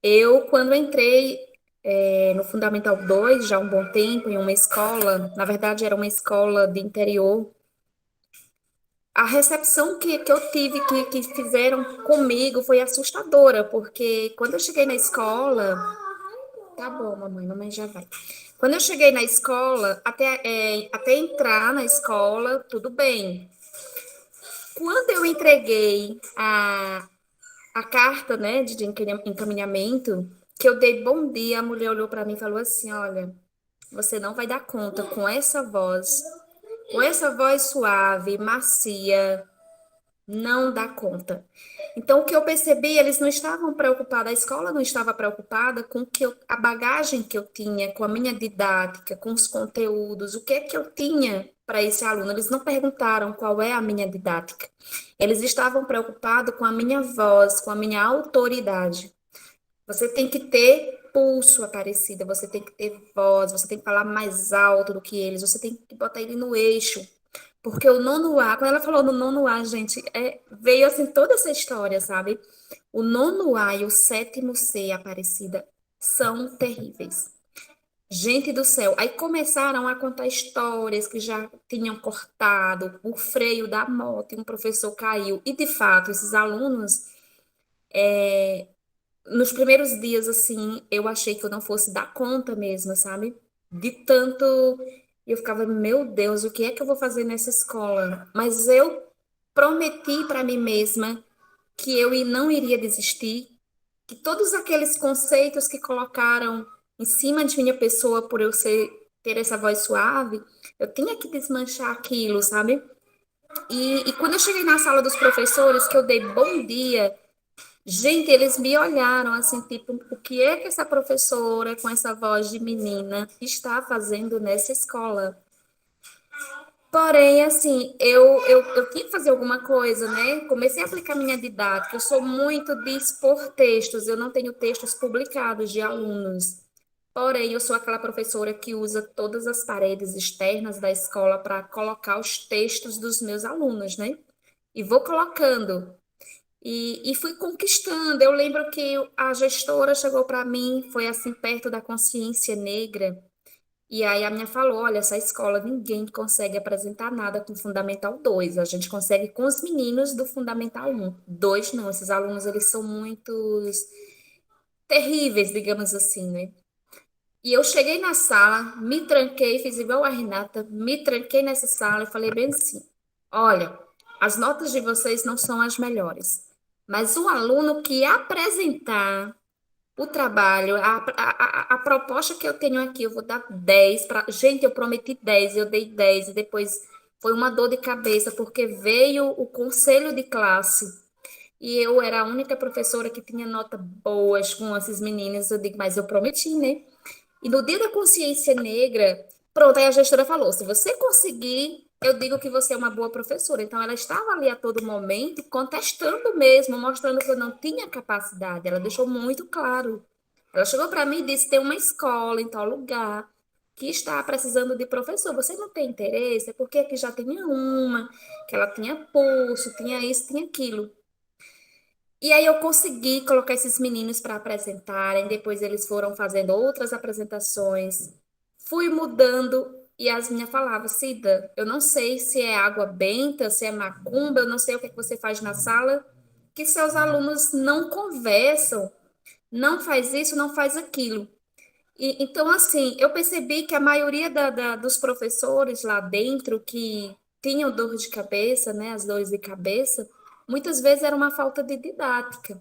Eu, quando entrei no Fundamental 2, já há um bom tempo, em uma escola, na verdade era uma escola de interior, a recepção que eu tive, que fizeram comigo foi assustadora, porque quando eu cheguei na escola. Tá bom, mamãe já vai. Quando eu cheguei na escola, até entrar na escola, tudo bem. Quando eu entreguei a carta, né, de encaminhamento, que eu dei bom dia, a mulher olhou para mim e falou assim: olha, você não vai dar conta com essa voz suave, macia, não dá conta. Então, o que eu percebi, eles não estavam preocupados, a escola não estava preocupada com a bagagem que eu tinha, com a minha didática, com os conteúdos, o que é que eu tinha para esse aluno. Eles não perguntaram qual é a minha didática. Eles estavam preocupados com a minha voz, com a minha autoridade. Você tem que ter pulso, Aparecida, você tem que ter voz, você tem que falar mais alto do que eles, você tem que botar ele no eixo. Porque o nono A, quando ela falou no nono A, gente, veio assim toda essa história, sabe? O nono A e o sétimo C, Aparecida, são terríveis. Gente do céu, aí começaram a contar histórias que já tinham cortado o freio da moto e um professor caiu. E, de fato, esses alunos, nos primeiros dias, assim, eu achei que eu não fosse dar conta mesmo, sabe? De tanto. Eu ficava, meu Deus, o que é que eu vou fazer nessa escola? Mas eu prometi para mim mesma que eu não iria desistir, que todos aqueles conceitos que colocaram em cima de minha pessoa por eu ter essa voz suave, eu tinha que desmanchar aquilo, sabe? E quando eu cheguei na sala dos professores, que eu dei bom dia, gente, eles me olharam assim, tipo, o que é que essa professora com essa voz de menina está fazendo nessa escola? Porém, assim, eu tinha que fazer alguma coisa, né? Comecei a aplicar minha didática. Eu sou muito de expor textos, eu não tenho textos publicados de alunos. Porém, eu sou aquela professora que usa todas as paredes externas da escola para colocar os textos dos meus alunos, né? E vou colocando. E fui conquistando. Eu lembro que a gestora chegou para mim, foi assim, perto da consciência negra, E aí a minha falou, olha, essa escola ninguém consegue apresentar nada com Fundamental 2. A gente consegue com os meninos do Fundamental 1. 2 não, esses alunos eles são muitos terríveis, digamos assim, né? E eu cheguei na sala, me tranquei, fiz igual a Renata, me tranquei nessa sala e falei bem assim: olha, as notas de vocês não são as melhores, mas o aluno que apresentar o trabalho, a proposta que eu tenho aqui, eu vou dar 10 para. Gente, eu prometi 10, eu dei 10 e depois foi uma dor de cabeça, porque veio o conselho de classe e eu era a única professora que tinha nota boas com esses meninos. Eu digo, mas eu prometi, né? E no dia da consciência negra, pronto, aí a gestora falou: se você conseguir, eu digo que você é uma boa professora. Então, ela estava ali a todo momento, contestando mesmo, mostrando que eu não tinha capacidade. Ela deixou muito claro. Ela chegou para mim e disse: tem uma escola em tal lugar que está precisando de professor. Você não tem interesse? É porque aqui já tinha uma, que ela tinha pulso, tinha isso, tinha aquilo. E aí eu consegui colocar esses meninos para apresentarem, depois eles foram fazendo outras apresentações. Fui mudando e as minhas falavam, Cida, eu não sei se é água benta, se é macumba, eu não sei o que é que você faz na sala, que seus alunos não conversam, não faz isso, não faz aquilo. Então, assim, eu percebi que a maioria dos professores lá dentro que tinham dor de cabeça, né, as dores de cabeça, muitas vezes era uma falta de didática.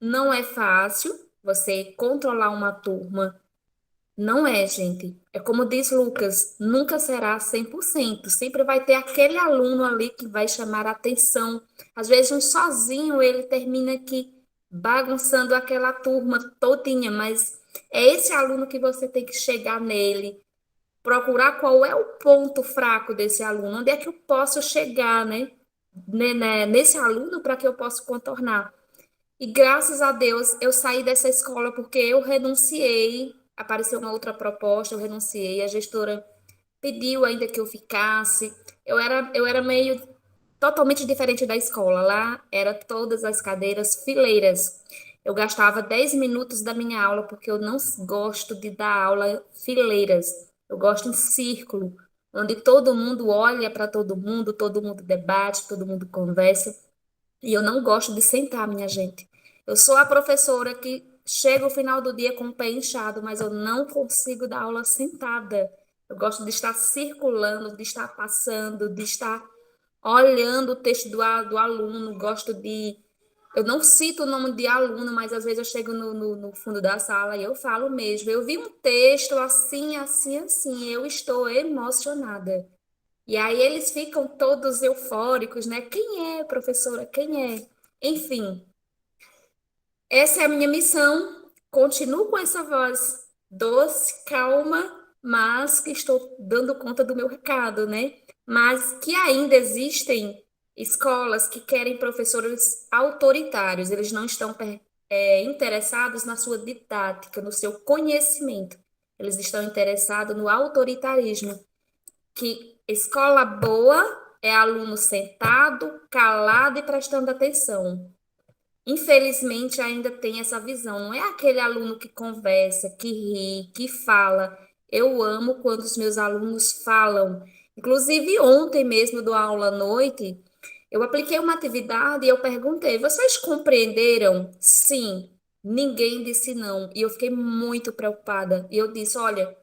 Não é fácil você controlar uma turma. Não é, gente. É como diz Lucas, nunca será 100%. Sempre vai ter aquele aluno ali que vai chamar a atenção. Às vezes, um sozinho, ele termina aqui bagunçando aquela turma todinha, mas é esse aluno que você tem que chegar nele, procurar qual é o ponto fraco desse aluno, onde é que eu posso chegar, né? Nesse aluno para que eu possa contornar. E graças a Deus eu saí dessa escola porque eu renunciei. Apareceu uma outra proposta, eu renunciei. A gestora pediu ainda que eu ficasse. Eu era meio totalmente diferente da escola. Lá era todas as cadeiras fileiras. Eu gastava 10 minutos da minha aula porque eu não gosto de dar aula fileiras. Eu gosto em círculo, onde todo mundo olha para todo mundo debate, todo mundo conversa. E eu não gosto de sentar, minha gente. Eu sou a professora que chega ao final do dia com o pé inchado, mas eu não consigo dar aula sentada. Eu gosto de estar circulando, de estar passando, de estar olhando o texto do aluno. Gosto de. Eu não cito o nome de aluno, mas às vezes eu chego no fundo da sala e eu falo mesmo. Eu vi um texto assim, assim, assim. Eu estou emocionada. E aí eles ficam todos eufóricos, né? Quem é, professora? Quem é? Enfim, essa é a minha missão. Continuo com essa voz doce, calma, mas que estou dando conta do meu recado, né? Mas que ainda existem escolas que querem professores autoritários, eles não estão interessados na sua didática, no seu conhecimento, eles estão interessados no autoritarismo, que escola boa é aluno sentado, calado e prestando atenção. Infelizmente, ainda tem essa visão. Não é aquele aluno que conversa, que ri, que fala. Eu amo quando os meus alunos falam. Inclusive, ontem mesmo, do aula à noite, eu apliquei uma atividade e eu perguntei: vocês compreenderam? Sim. Ninguém disse não. E eu fiquei muito preocupada. E eu disse: olha,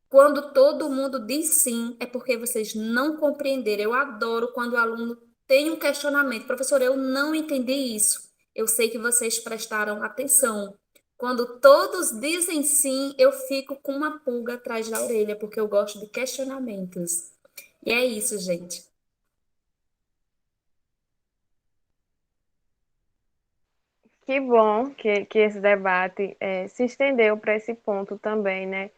quando todo mundo diz sim, é porque vocês não compreenderam. Eu adoro quando o aluno tem um questionamento. Professor, eu não entendi isso. Eu sei que vocês prestaram atenção. Quando todos dizem sim, eu fico com uma pulga atrás da orelha, porque eu gosto de questionamentos. E é isso, gente. Que bom que esse debate se estendeu para esse ponto também, né?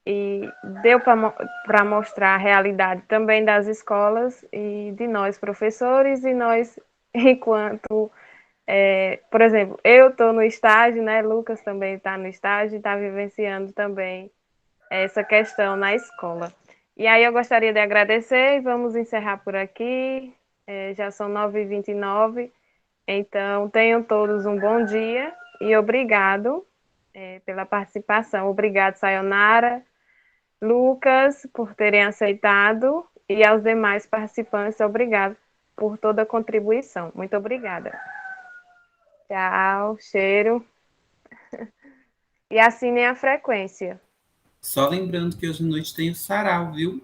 E deu para mostrar a realidade também das escolas e de nós, professores, e nós, enquanto, por exemplo, eu estou no estágio, né? Lucas também está no estágio e está vivenciando também essa questão na escola. E aí eu gostaria de agradecer e vamos encerrar por aqui. Já são 9h29, então tenham todos um bom dia e obrigado pela participação. Obrigado, Sayonara, Lucas, por terem aceitado, e aos demais participantes, obrigado por toda a contribuição. Muito obrigada. Tchau, cheiro. E assinem a frequência. Só lembrando que hoje à noite tem o sarau, viu?